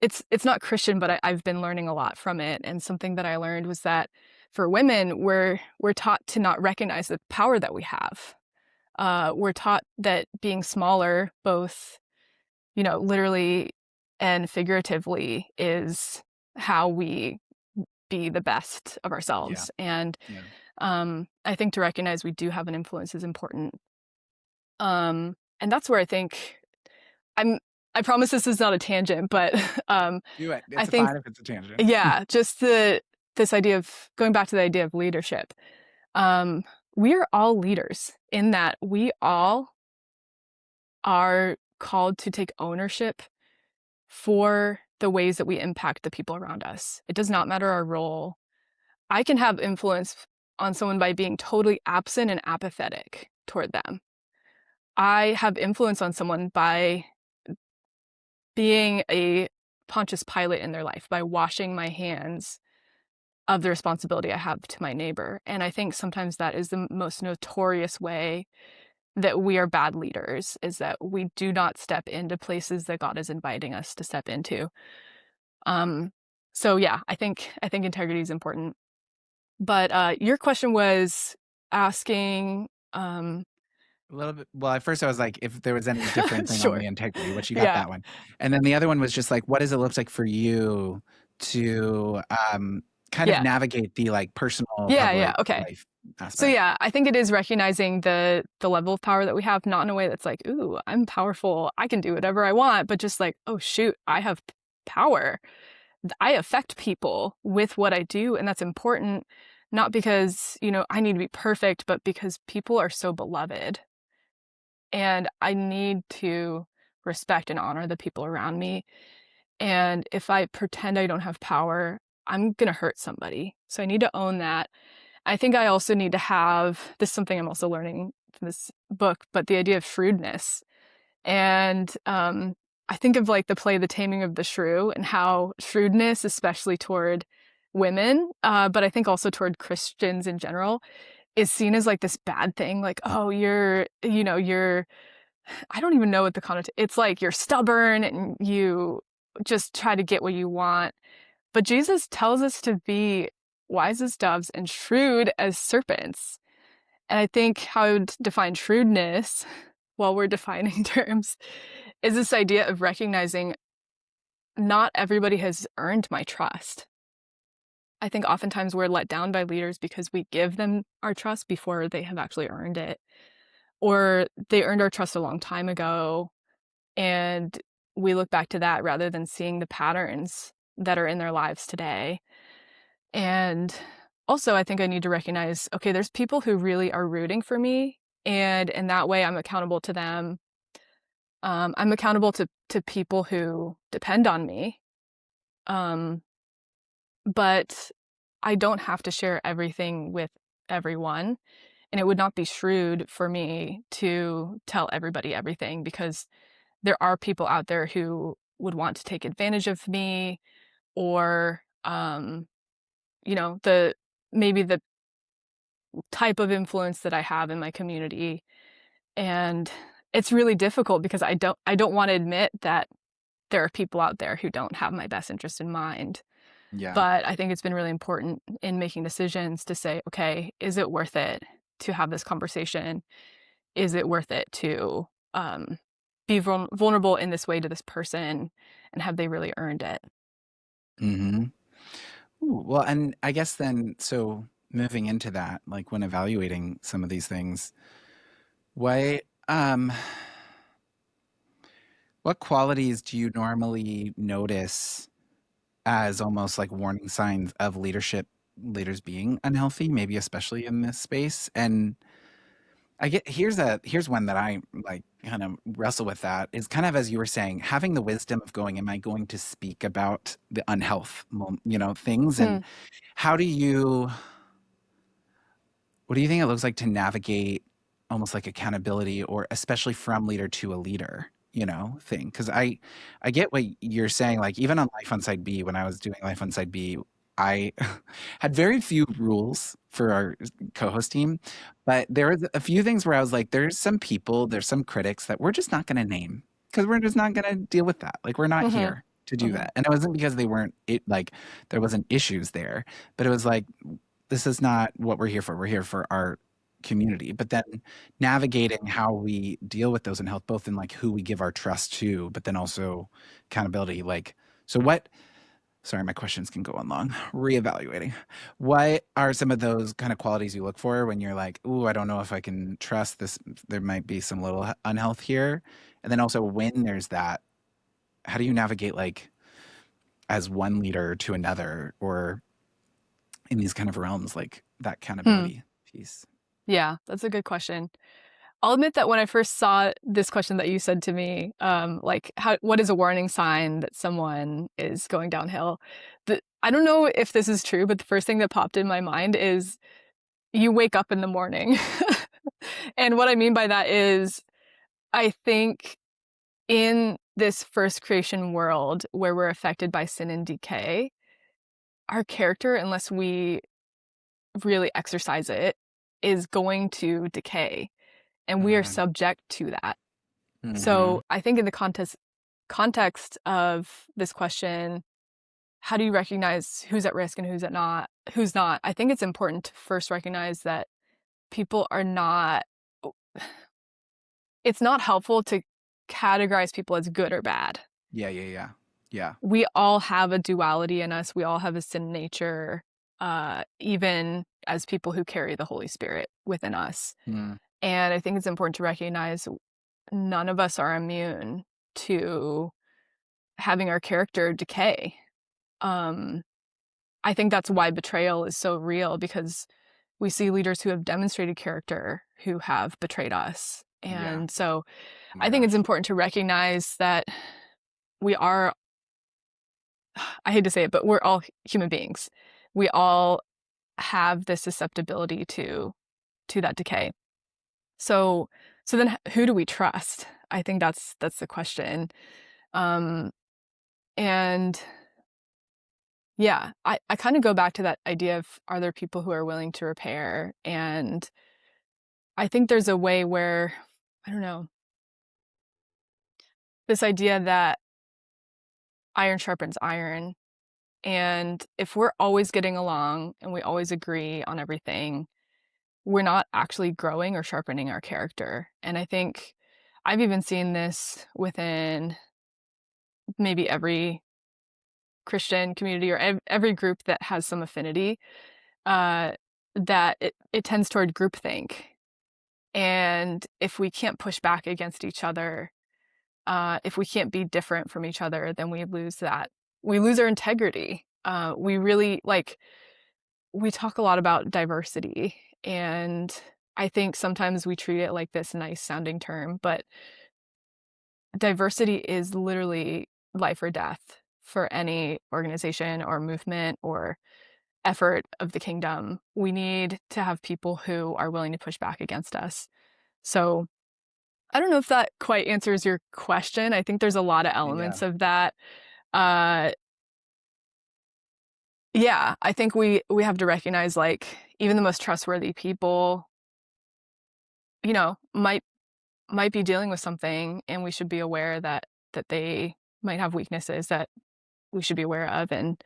it's not Christian but I've been learning a lot from it and something that I learned was that for women we're taught to not recognize the power that we have. We're taught that being smaller, both literally and figuratively, is how we be the best of Yeah. ourselves. And Yeah. I think to recognize we do have an influence is important. And that's where I think I'm. I promise this is not a tangent, but Do it. I It's think fine if it's a tangent. yeah, just this idea of going back to the idea of leadership. Um, we are all leaders in that we all are called to take ownership for the ways that we impact the people around us. It does not matter our role. I can have influence on someone by being totally absent and apathetic toward them. I have influence on someone by being a Pontius Pilate in their life, by washing my hands of the responsibility I have to my neighbor. And I think sometimes that is the most notorious way that we are bad leaders, is that we do not step into places that God is inviting us to step into. So yeah, I think integrity is important. But your question was asking, A little bit. Well, at first I was like, if there was any different thing on sure, the integrity, which you got yeah, that one. And then the other one was just like, what does it look like for you to kind of yeah, navigate the like personal yeah. public Okay. life So aspect? yeah, I think it is recognizing the level of power that we have, not in a way that's like, ooh, I'm powerful, I can do whatever I want, but just like, oh shoot, I have power. I affect people with what I do, and that's important, not because, I need to be perfect, but because people are so beloved. And I need to respect and honor the people around me. And if I pretend I don't have power, I'm going to hurt somebody. So I need to own that. I think I also need to have this is something I'm also learning from this book, but the idea of shrewdness. And I think of like the play The Taming of the Shrew and how shrewdness, especially toward women, but I think also toward Christians in general, is seen as like this bad thing. Like, oh, you're I don't even know what the connotation. It's like you're stubborn and you just try to get what you want. But Jesus tells us to be wise as doves and shrewd as serpents. And I think how I would define shrewdness while we're defining terms is this idea of recognizing not everybody has earned my trust. I think oftentimes we're let down by leaders because we give them our trust before they have actually earned it, or they earned our trust a long time ago. And we look back to that rather than seeing the patterns that are in their lives today. And also, I think I need to recognize, okay, there's people who really are rooting for me. And in that way, I'm accountable to them. I'm accountable to people who depend on me. Um, but I don't have to share everything with everyone. And it would not be shrewd for me to tell everybody everything because there are people out there who would want to take advantage of me or the maybe the type of influence that I have in my community. And it's really difficult because I don't want to admit that there are people out there who don't have my best interest in mind. Yeah. But I think it's been really important in making decisions to say, okay, is it worth it to have this conversation? Is it worth it to be vulnerable in this way to this person? And have they really earned it? Mm-hmm. Well, and I guess then, so moving into that, like when evaluating some of these things, what um what qualities do you normally notice as almost like warning signs of leaders being unhealthy, maybe especially in this space? And I get here's one that I like kind of wrestle with that is kind of as you were saying, having the wisdom of going, am I going to speak about the unhealth, things? And Hmm. how do you what do you think it looks like to navigate almost like accountability or especially from leader to a leader, thing? Because I get what you're saying. Like even on Life on Side B, when I was doing Life on Side B, I had very few rules for our co-host team, but there was a few things where I was like, there's some critics that we're just not going to name because we're just not going to deal with that. Like we're not Mm-hmm. here to do Mm-hmm. that. And it wasn't because they weren't it like there wasn't issues there, but it was like this is not what we're here for. We're here for our community. But then navigating how we deal with those in health, both in like who we give our trust to, but then also accountability. Like, so what, sorry, my questions can go on long. Reevaluating. What are some of those kind of qualities you look for when you're like, ooh, I don't know if I can trust this? There might be some little unhealth here. And then also when there's that, how do you navigate like as one leader to another or in these kind of realms, like that Hmm. accountability piece? Yeah, that's a good question. I'll admit that when I first saw this question that you said to me, like what is a warning sign that someone is going downhill? I don't know if this is true, but the first thing that popped in my mind is you wake up in the morning. And what I mean by that is I think in this first creation world where we're affected by sin and decay, our character, unless we really exercise it, is going to decay, and we are Uh, subject to that. mhm. So I think in the context of this question, how do you recognize who's at risk and who's not? I think it's important to first recognize that people are not, it's not helpful to categorize people as good or bad. Yeah, yeah, yeah. Yeah. We all have a duality in us. We all have a sin nature, even as people who carry the Holy Spirit within us. Mm. And I think it's important to recognize none of us are immune to having our character decay. Um, I think that's why betrayal is so real, because we see leaders who have demonstrated character who have betrayed us. Yeah. And so Oh my I think it's gosh. important to recognize that we are, I hate to say it, but we're all human beings. We all have this susceptibility to that decay. So then who do we trust? I think that's the question. Um, and yeah, I kind of go back to that idea of, are there people who are willing to repair? And I think there's a way where, I don't know, this idea that iron sharpens iron. And if we're always getting along and we always agree on everything, we're not actually growing or sharpening our character. And I think I've even seen this within maybe every Christian community or every group that has some affinity, uh, that it tends toward groupthink. And if we can't push back against each other, if we can't be different from each other, then we lose that. We lose our integrity. We really we talk a lot about diversity, and I think sometimes we treat it like this nice sounding term, but diversity is literally life or death for any organization or movement or effort of the kingdom. We need to have people who are willing to push back against us. So I don't know if that quite answers your question. I think there's a lot of Yeah. elements of that. Uh, yeah, I think we have to recognize, like, even the most trustworthy people, might be dealing with something, and we should be aware that they might have weaknesses that we should be aware of. And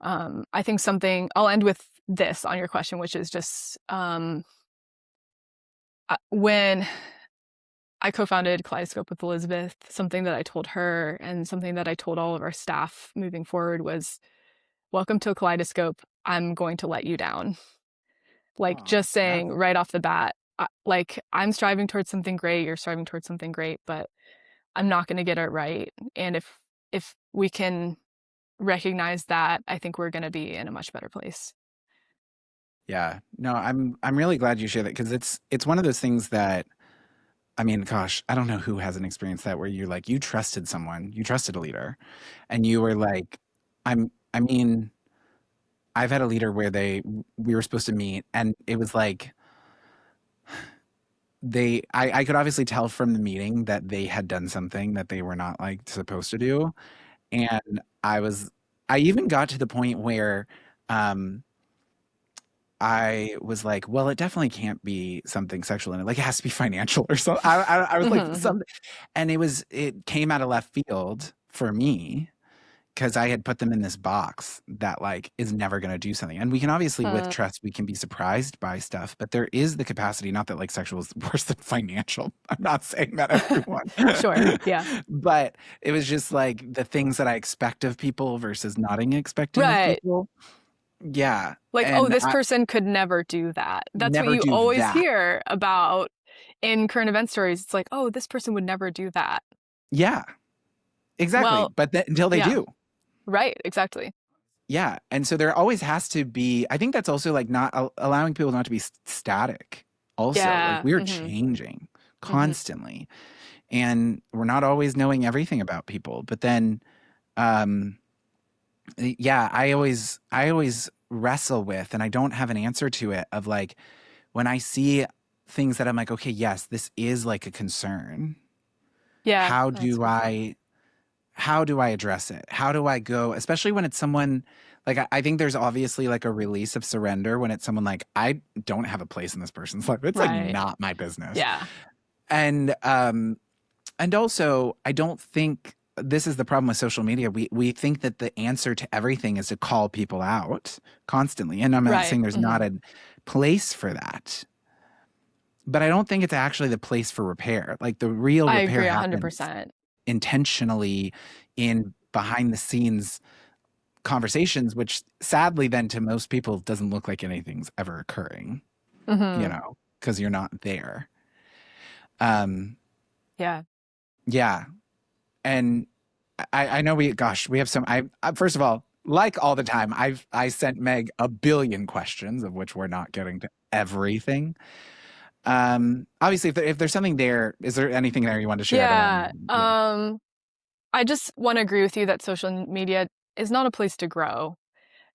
I think something, I'll end with this on your question, which is just when I co-founded Kaleidoscope with Elizabeth, something that I told her and something that I told all of our staff moving forward was, welcome to a Kaleidoscope. I'm going to let you down. Like, Oh, just saying that's right off the bat, like, I'm striving towards something great, you're striving towards something great, but I'm not going to get it right. And if we can recognize that, I think we're going to be in a much better place. yeah. No, I'm really glad you shared that, because it's one of those things that, I mean, gosh, I don't know who hasn't experienced that, where you trusted someone, you trusted a leader, and you were like, I mean, I've had a leader where we were supposed to meet, and it was like I could obviously tell from the meeting that they had done something that they were not like supposed to do. And I even got to the point where um I was like, well, it definitely can't be something sexual in it. Like, it has to be financial or something. I was like, Mhm, something, and it came out of left field for me, because I had put them in this box that like is never going to do something. And we can obviously, with mhm. trust, we can be surprised by stuff, but there is the capacity, not that like sexual is worse than financial. I'm not saying that, everyone. Sure. Yeah. But it was just like the things that I expect of people versus not expecting of Right. people. Yeah. Like, oh, And this I person could never do that. That's what never you do always that. hear about in current event stories. It's like, oh, this person would never do that. Yeah, exactly. Well, But until they yeah, do. right, exactly. Yeah. And so there always has to be, I think that's also like not allowing people not to be static. Also, like, Yeah. we're Mhm. changing Mhm. constantly, and we're not always knowing everything about people. But then, um, yeah, I always wrestle with, and I don't have an answer to it, of like, when I see things that I'm like, okay, yes, this is like a concern. Yeah, How that's a do good point. I how do I address it? How do I go, especially when it's someone like, I think there's obviously like a release of surrender when it's someone like, I don't have a place in this person's life. It's like Right. not my business. Yeah. And also, I don't think this is the problem with social media. We think that the answer to everything is to call people out constantly. And I'm not Right. saying there's not a place for that, but I don't think it's actually the place for repair. Like the real I repair agree happens 100%. intentionally in behind the scenes conversations, which sadly then to most people doesn't look like anything's ever occurring, Hmm. because you're not there. Um, Yeah. yeah. And I know we have some, first of all, like all the time, I sent Meg a billion questions of which we're not getting to everything. Obviously if there's something there, is there anything there you want to share? I don't want Yeah. to, yeah. I just want to agree with you that social media is not a place to grow.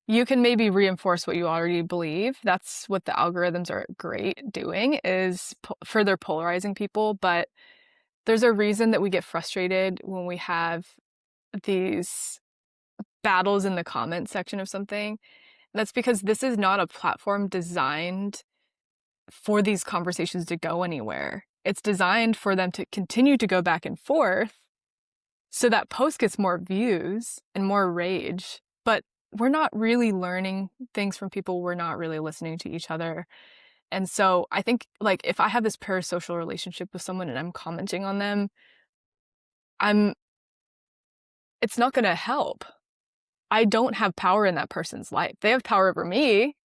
You can maybe reinforce what you already believe. That's what the algorithms are great doing, is further polarizing people. But there's a reason that we get frustrated when we have these battles in the comment section of something. That's because this is not a platform designed for these conversations to go anywhere. It's designed for them to continue to go back and forth so that post gets more views and more rage. But we're not really learning things from people. We're not really listening to each other. And so I think, like, if I have this parasocial relationship with someone and I'm commenting on them, I'm it's not going to help. I don't have power in that person's life. They have power over me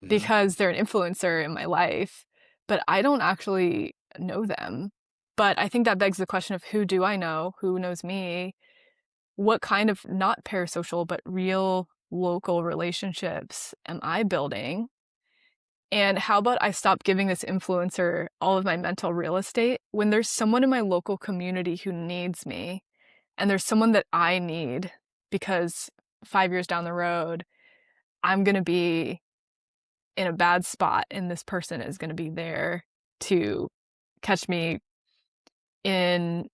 Mhm. because they're an influencer in my life, but I don't actually know them. But I think that begs the question of, who do I know? Who knows me? What kind of, not parasocial, but real local relationships am I building? And how about I stop giving this influencer all of my mental real estate when there's someone in my local community who needs me, and there's someone that I need, because 5 years down the road, I'm going to be in a bad spot and this person is going to be there to catch me in,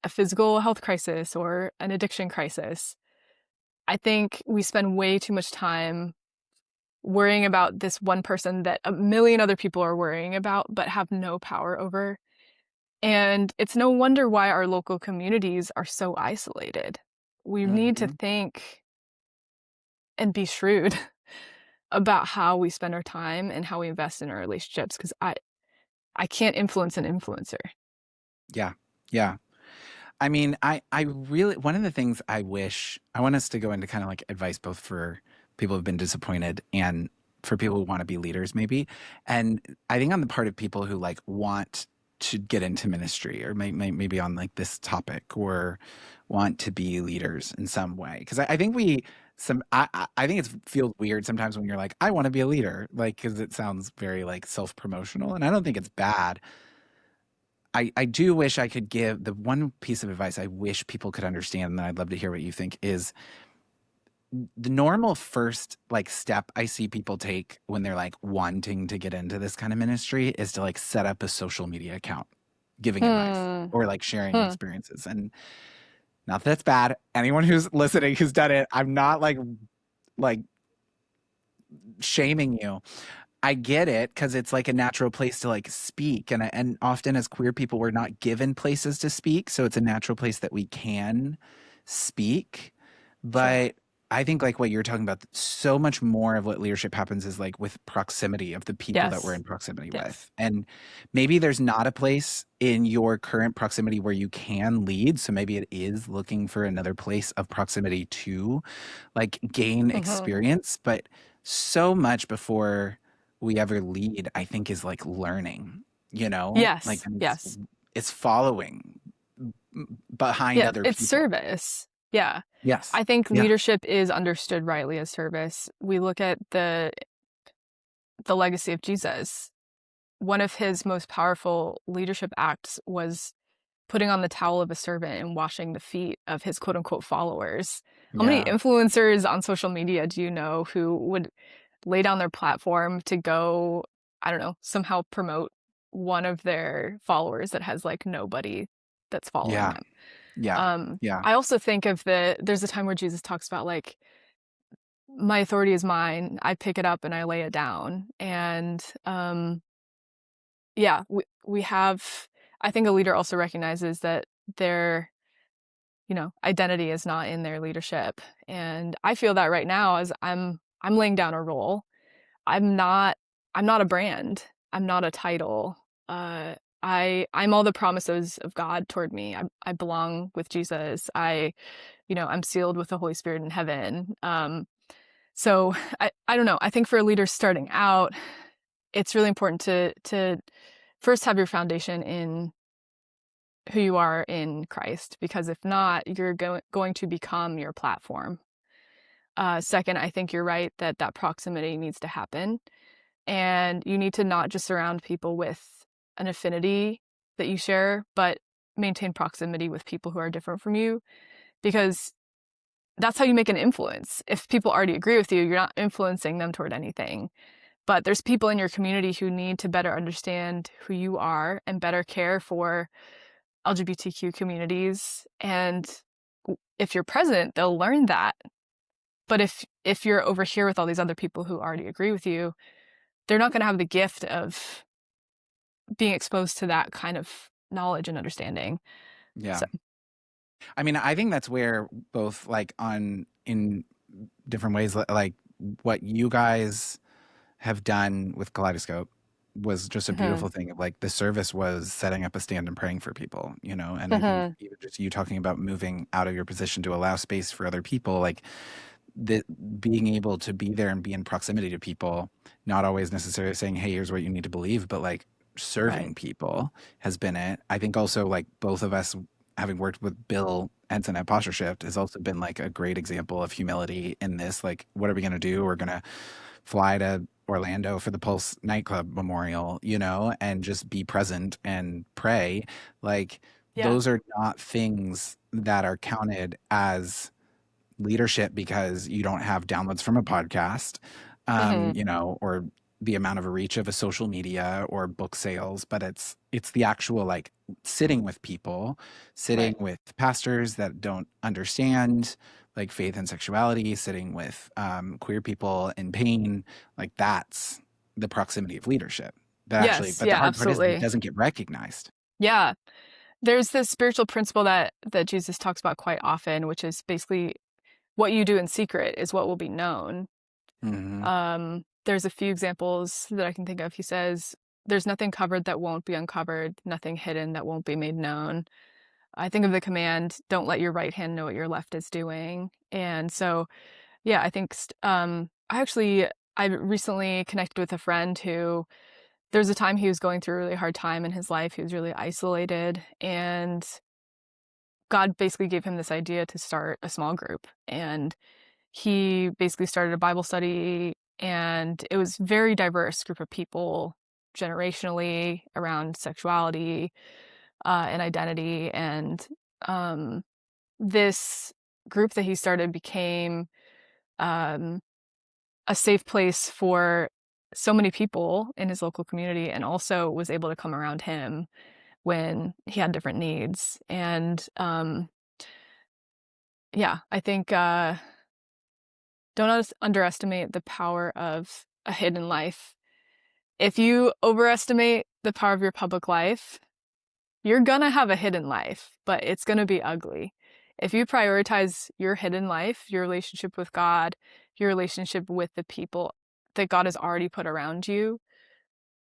a physical health crisis or an addiction crisis. I think we spend way too much time worrying about this one person that a million other people are worrying about but have no power over. And it's no wonder why our local communities are so isolated. We need to Mhm. think and be shrewd about how we spend our time and how we invest in our relationships, because I can't influence an influencer. Yeah. Yeah. I mean, I really, one of the things I want us to go into kind of like advice both for people who've been disappointed and for people who want to be leaders, maybe. And I think on the part of people who like want to get into ministry or maybe on like this topic or want to be leaders in some way. Because I think I think it feels weird sometimes when you're like, I want to be a leader, like, because it sounds very like self promotional. And I don't think it's bad. I do wish I could give the one piece of advice I wish people could understand, and I'd love to hear what you think, is the normal first like step I see people take when they're like wanting to get into this kind of ministry is to like set up a social media account giving advice Hmm. or like sharing Hmm. experiences. And not that that's bad. Anyone who's listening who's done it, I'm not like shaming you. I get it because it's like a natural place to like speak, and often as queer people we're not given places to speak, so it's a natural place that we can speak. Sure. But I think like what you're talking about, so much more of what leadership happens is like with proximity of the people that we're Yes. in proximity Yes. with. And maybe there's not a place in your current proximity where you can lead, so maybe it is looking for another place of proximity to like gain Hmm. experience. But so much before we ever lead, I think, is like learning, like Yes. and Yes. it's following behind Yeah. other It's people. service. Yeah. Yes. I think Yeah. leadership is understood rightly as service. We look at the legacy of Jesus. One of his most powerful leadership acts was putting on the towel of a servant and washing the feet of his quote unquote followers. How many Yeah. influencers on social media do you know who would lay down their platform to go, I don't know, somehow promote one of their followers that has like nobody that's following Yeah. them? Yeah. Yeah. I also think of there's a time where Jesus talks about, like, my authority is mine. I pick it up and I lay it down. And yeah, we have, I think a leader also recognizes that they're identity is not in their leadership. And I feel that right now as I'm laying down a role. I'm not I'm not a brand. I'm not a title. Uh, I'm all the promises of God toward me. I belong with Jesus. I'm sealed with the Holy Spirit in heaven. So I don't know. I think for leaders starting out, it's really important to first have your foundation in who you are in Christ, because if not, you're going to become your platform. Second, I think you're right that proximity needs to happen. And you need to not just surround people with an affinity that you share, but maintain proximity with people who are different from you, because that's how you make an influence. If people already agree with you, you're not influencing them toward anything. But there's people in your community who need to better understand who you are and better care for LGBTQ communities. And if you're present, they'll learn that. But if you're over here with all these other people who already agree with you, they're not going to have the gift of being exposed to that kind of knowledge and understanding. Yeah. So, I mean, I think that's where both like in different ways, like what you guys have done with Kaleidoscope was just a mhm, beautiful thing. Of like the service was setting up a stand and praying for people, and I think mhm, even just you talking about moving out of your position to allow space for other people, like the being able to be there and be in proximity to people, not always necessarily saying, hey, here's what you need to believe, but like right. serving people has been it. I think also like both of us having worked with Bill Ensign at Posture Shift has also been like a great example of humility in this. Like, what are we going to do? We're going to fly to Orlando for the Pulse nightclub memorial, and just be present and pray. Like, Yeah. those are not things that are counted as leadership because you don't have downloads from a podcast, Mhm, or the amount of a reach of a social media or book sales, but it's the actual like sitting with people, sitting right. with pastors that don't understand like faith and sexuality, sitting with queer people in pain, like that's the proximity of leadership. Yes. But the Yeah, hard part is that it absolutely. doesn't get recognized. Yeah. There's this spiritual principle that Jesus talks about quite often, which is basically what you do in secret is what will be known. Hmm. There's a few examples that I can think of. He says, "There's nothing covered that won't be uncovered, nothing hidden that won't be made known." I think of the command, "Don't let your right hand know what your left is doing." And so, yeah, I think I recently connected with a friend who there was a time he was going through a really hard time in his life. He was really isolated, and God basically gave him this idea to start a small group. And he basically started a Bible study, and it was very diverse group of people generationally around sexuality and identity. And um, this group that he started became um, a safe place for so many people in his local community, and also was able to come around him when he had different needs. And yeah, I think don't underestimate the power of a hidden life. If you overestimate the power of your public life, you're gonna have a hidden life, but it's gonna be ugly. If you prioritize your hidden life, your relationship with God, your relationship with the people that God has already put around you,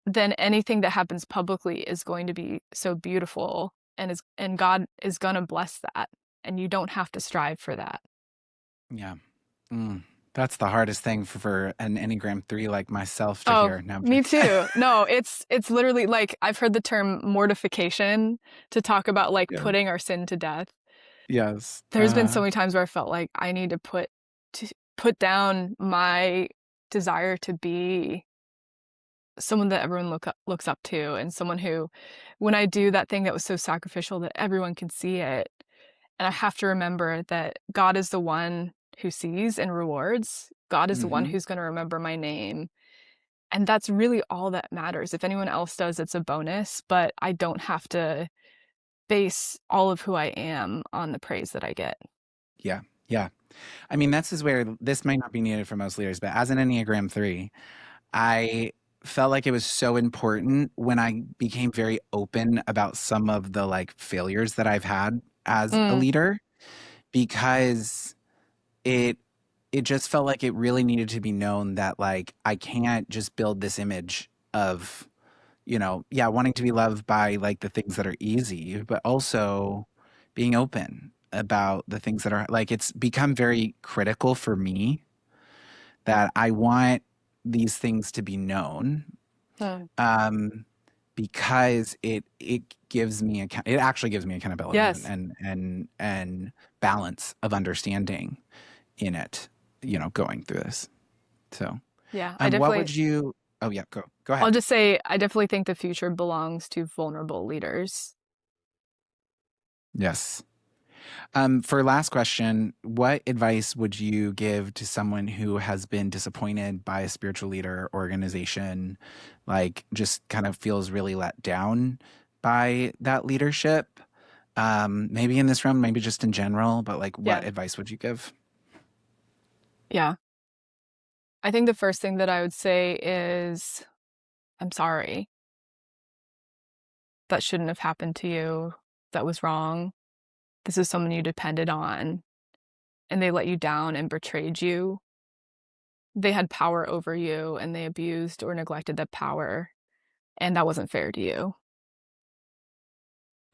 then anything that happens publicly is going to be so beautiful, and God is gonna bless that, and you don't have to strive for that. Yeah. Mm. That's the hardest thing for an Enneagram 3 like myself to Oh, hear. No, I'm me joking. too. No, it's literally like I've heard the term mortification to talk about like Yeah. putting our sin to death. Yes. There's been so many times where I felt like I need to put down my desire to be someone that everyone looks up to, and someone who, when I do that thing that was so sacrificial that everyone can see it, and I have to remember that God is the one who sees and rewards. God is the one Mhm. who's going to remember my name. And that's really all that matters. If anyone else does, it's a bonus, but I don't have to base all of who I am on the praise that I get. Yeah. Yeah. I mean, this is where this might not be needed for most leaders, but as an Enneagram 3, I felt like it was so important when I became very open about some of the like failures that I've had as a Mm, leader. because it it just felt like it really needed to be known that like I can't just build this image of, yeah, wanting to be loved by like the things that are easy, but also being open about the things that are like it's become very critical for me that I want these things to be known, Hmm. um, because it gives me it actually gives me accountability Yes. and balance of understanding in it, going through this. So, Yeah. what would you? Oh yeah, go I'll ahead. just say, I definitely think the future belongs to vulnerable leaders. Yes. For last question, what advice would you give to someone who has been disappointed by a spiritual leader organization, like just kind of feels really let down by that leadership? Maybe in this room, maybe just in general, but like what Yeah. advice would you give? Yeah. I think the first thing that I would say is, I'm sorry. That shouldn't have happened to you. That was wrong. This is someone you depended on, and they let you down and betrayed you. They had power over you, and they abused or neglected that power, and that wasn't fair to you.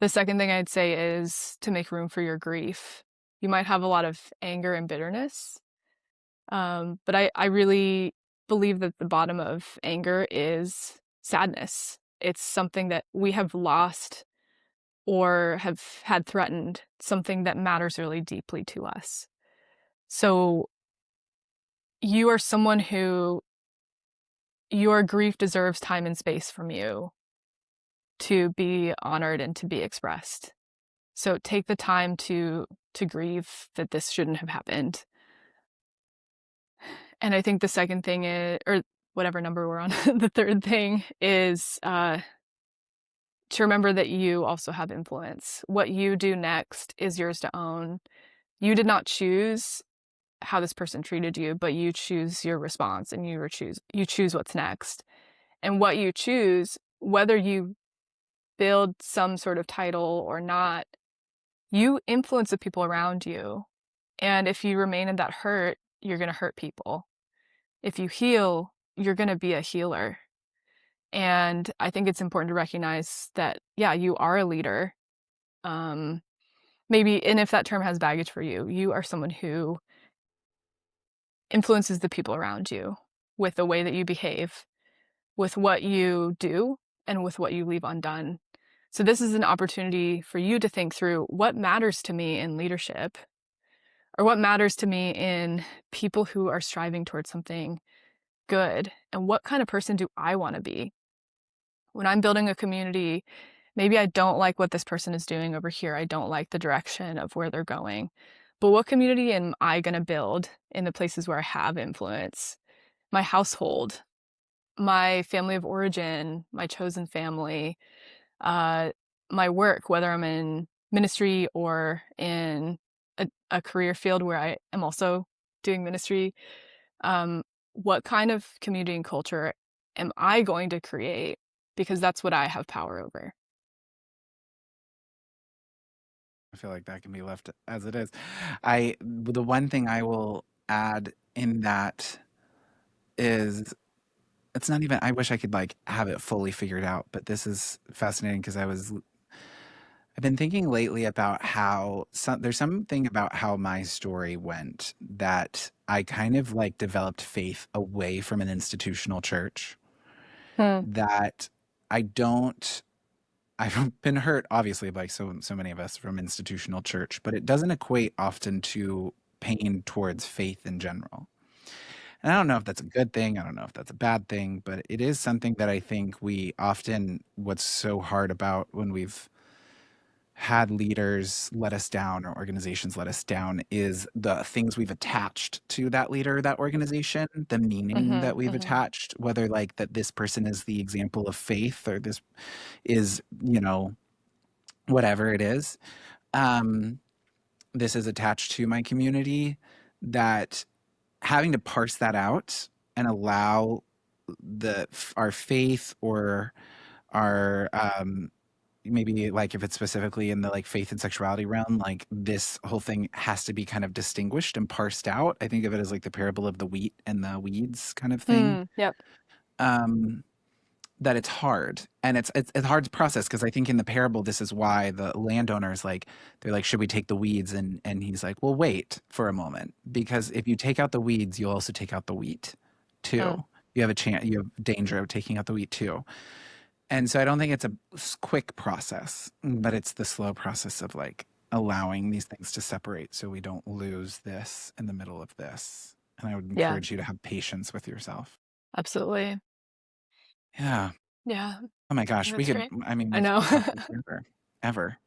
The second thing I'd say is to make room for your grief. You might have a lot of anger and bitterness, but I really believe that the bottom of anger is sadness. It's something that we have lost or have had threatened, something that matters really deeply to us. So you are someone who your grief deserves time and space from you to be honored and to be expressed. So take the time to grieve that this shouldn't have happened. And I think the second thing is, or whatever number we're on, the third thing is to remember that you also have influence. What you do next is yours to own. You did not choose how this person treated you, but you choose your response and you choose what's next. And what you choose, whether you build some sort of title or not, you influence the people around you. And if you remain in that hurt, you're going to hurt people. If you heal, you're going to be a healer. And I think it's important to recognize that, yeah, you are a leader. Um, Maybe, and if that term has baggage for you, you are someone who influences the people around you with the way that you behave, with what you do, and with what you leave undone. So this is an opportunity for you to think through what matters to me in leadership, or what matters to me in people who are striving towards something good, and what kind of person do I want to be? When I'm building a community, maybe I don't like what this person is doing over here. I don't like the direction of where they're going. But what community am I going to build in the places where I have influence? My household, my family of origin, my chosen family, uh, my work, whether I'm in ministry or in a career field where I am also doing ministry. Um, what kind of community and culture am I going to create? Because that's what I have power over. I feel like that can be left as it is. The one thing I will add in that is it's not even, I wish I could like have it fully figured out, but this is fascinating because I've been thinking lately about how there's something about how my story went that I kind of like developed faith away from an institutional church Hmm. that I don't I've been hurt obviously by so many of us from institutional church, but it doesn't equate often to pain towards faith in general. And I don't know if that's a good thing, I don't know if that's a bad thing, but it is something that I think we often what's so hard about when we've had leaders let us down or organizations let us down is the things we've attached to that leader, that organization, the meaning Mm-hmm. that we've Mm-hmm. attached, whether like that this person is the example of faith or this is, whatever it is. Um, this is attached to my community, that having to parse that out and allow our faith or our maybe like if it's specifically in the like faith and sexuality realm, like this whole thing has to be kind of distinguished and parsed out. I think of it as like the parable of the wheat and the weeds kind of thing. Yep. Um, that it's hard, and it's hard to process, because I think in the parable this is why the landowners, like, they're like, should we take the weeds? And he's like, well, wait for a moment, because if you take out the weeds, you'll also take out the wheat too. Mm. You have a chance, you have danger of taking out the wheat too. And so I don't think it's a quick process, but it's the slow process of like allowing these things to separate so we don't lose this in the middle of this. And I would Yeah, encourage you to have patience with yourself. absolutely. Yeah. Yeah, Oh my gosh, we that's could, great. I mean, I we know. could talk forever, ever.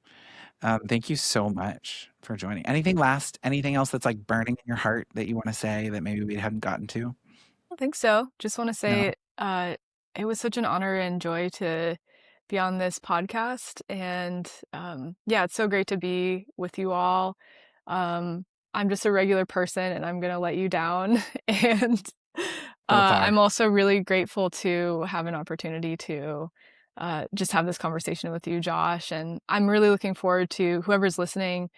Thank you so much for joining. Anything else that's like burning in your heart that you want to say that maybe we hadn't gotten to? I think so. Just want to No? say it was such an honor and joy to be on this podcast. And yeah, it's so great to be with you all. I'm just a regular person and I'm going to let you down. And So far. I'm also really grateful to have an opportunity to just have this conversation with you, Josh. And I'm really looking forward to whoever's listening,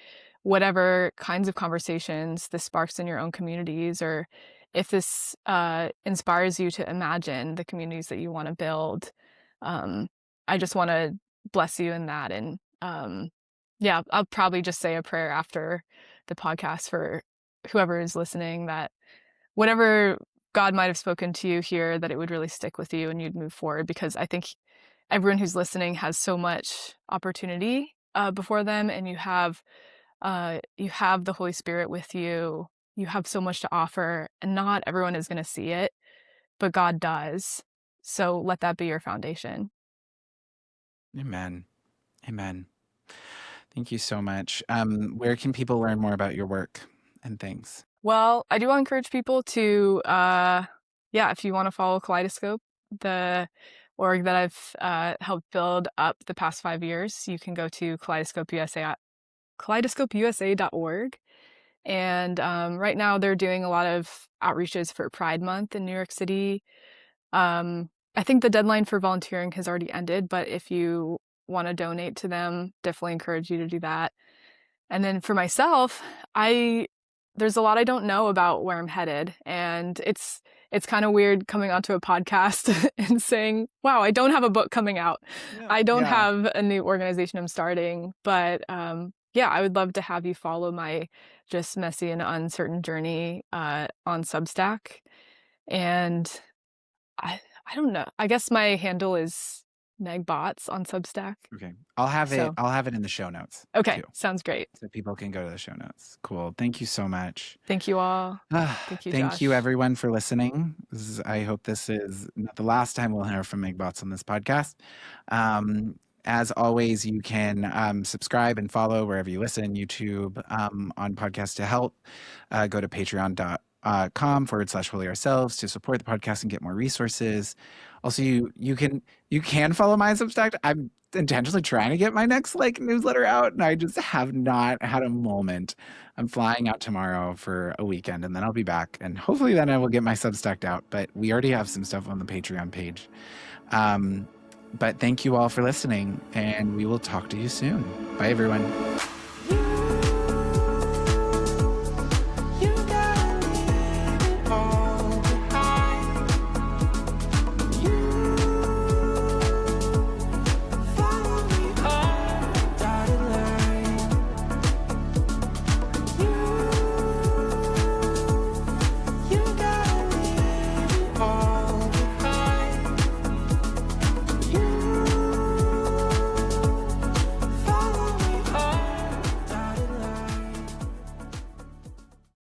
whatever kinds of conversations this sparks in your own communities, or if this inspires you to imagine the communities that you want to build. I just want to bless you in that. And yeah, I'll probably just say a prayer after the podcast for whoever is listening, that whatever God might have spoken to you here, that it would really stick with you and you'd move forward, because I think everyone who's listening has so much opportunity before them, and you have the Holy Spirit with you. You have so much to offer, and not everyone is going to see it, but God does. So let that be your foundation. Amen. Amen. Thank you so much. Where can people learn more about your work and things? Well, I do want to encourage people to, yeah, if you want to follow Kaleidoscope, the org that I've helped build up the past 5 years, you can go to kaleidoscopeusa.org. And right now they're doing a lot of outreaches for Pride Month in New York City. I think the deadline for volunteering has already ended, but if you want to donate to them, definitely encourage you to do that. And then for myself, there's a lot I don't know about where I'm headed, and it's kind of weird coming onto a podcast and saying, "Wow, I don't have a book coming out. I don't Yeah. have a new organization I'm starting." But yeah, I would love to have you follow my just messy and uncertain journey on Substack. And I don't know. I guess my handle is Meg Baatz on Substack. Okay. I'll have So it in the show notes okay, too, sounds great. so people can go to the show notes. Cool. Thank you so much. Thank you all. Thank you, Thank you Josh. everyone for listening. I hope this is not the last time we'll hear from Meg Baatz on this podcast. As always, you can subscribe and follow wherever you listen, YouTube, on Podcast to Help. Go to patreon.com/holy ourselves to support the podcast and get more resources. Also, you can follow my Substack. I'm intentionally trying to get my next like newsletter out, and I just have not had a moment. I'm flying out tomorrow for a weekend, and then I'll be back, and hopefully then I will get my Substack out. But we already have some stuff on the Patreon page. But thank you all for listening, and we will talk to you soon. Bye, everyone.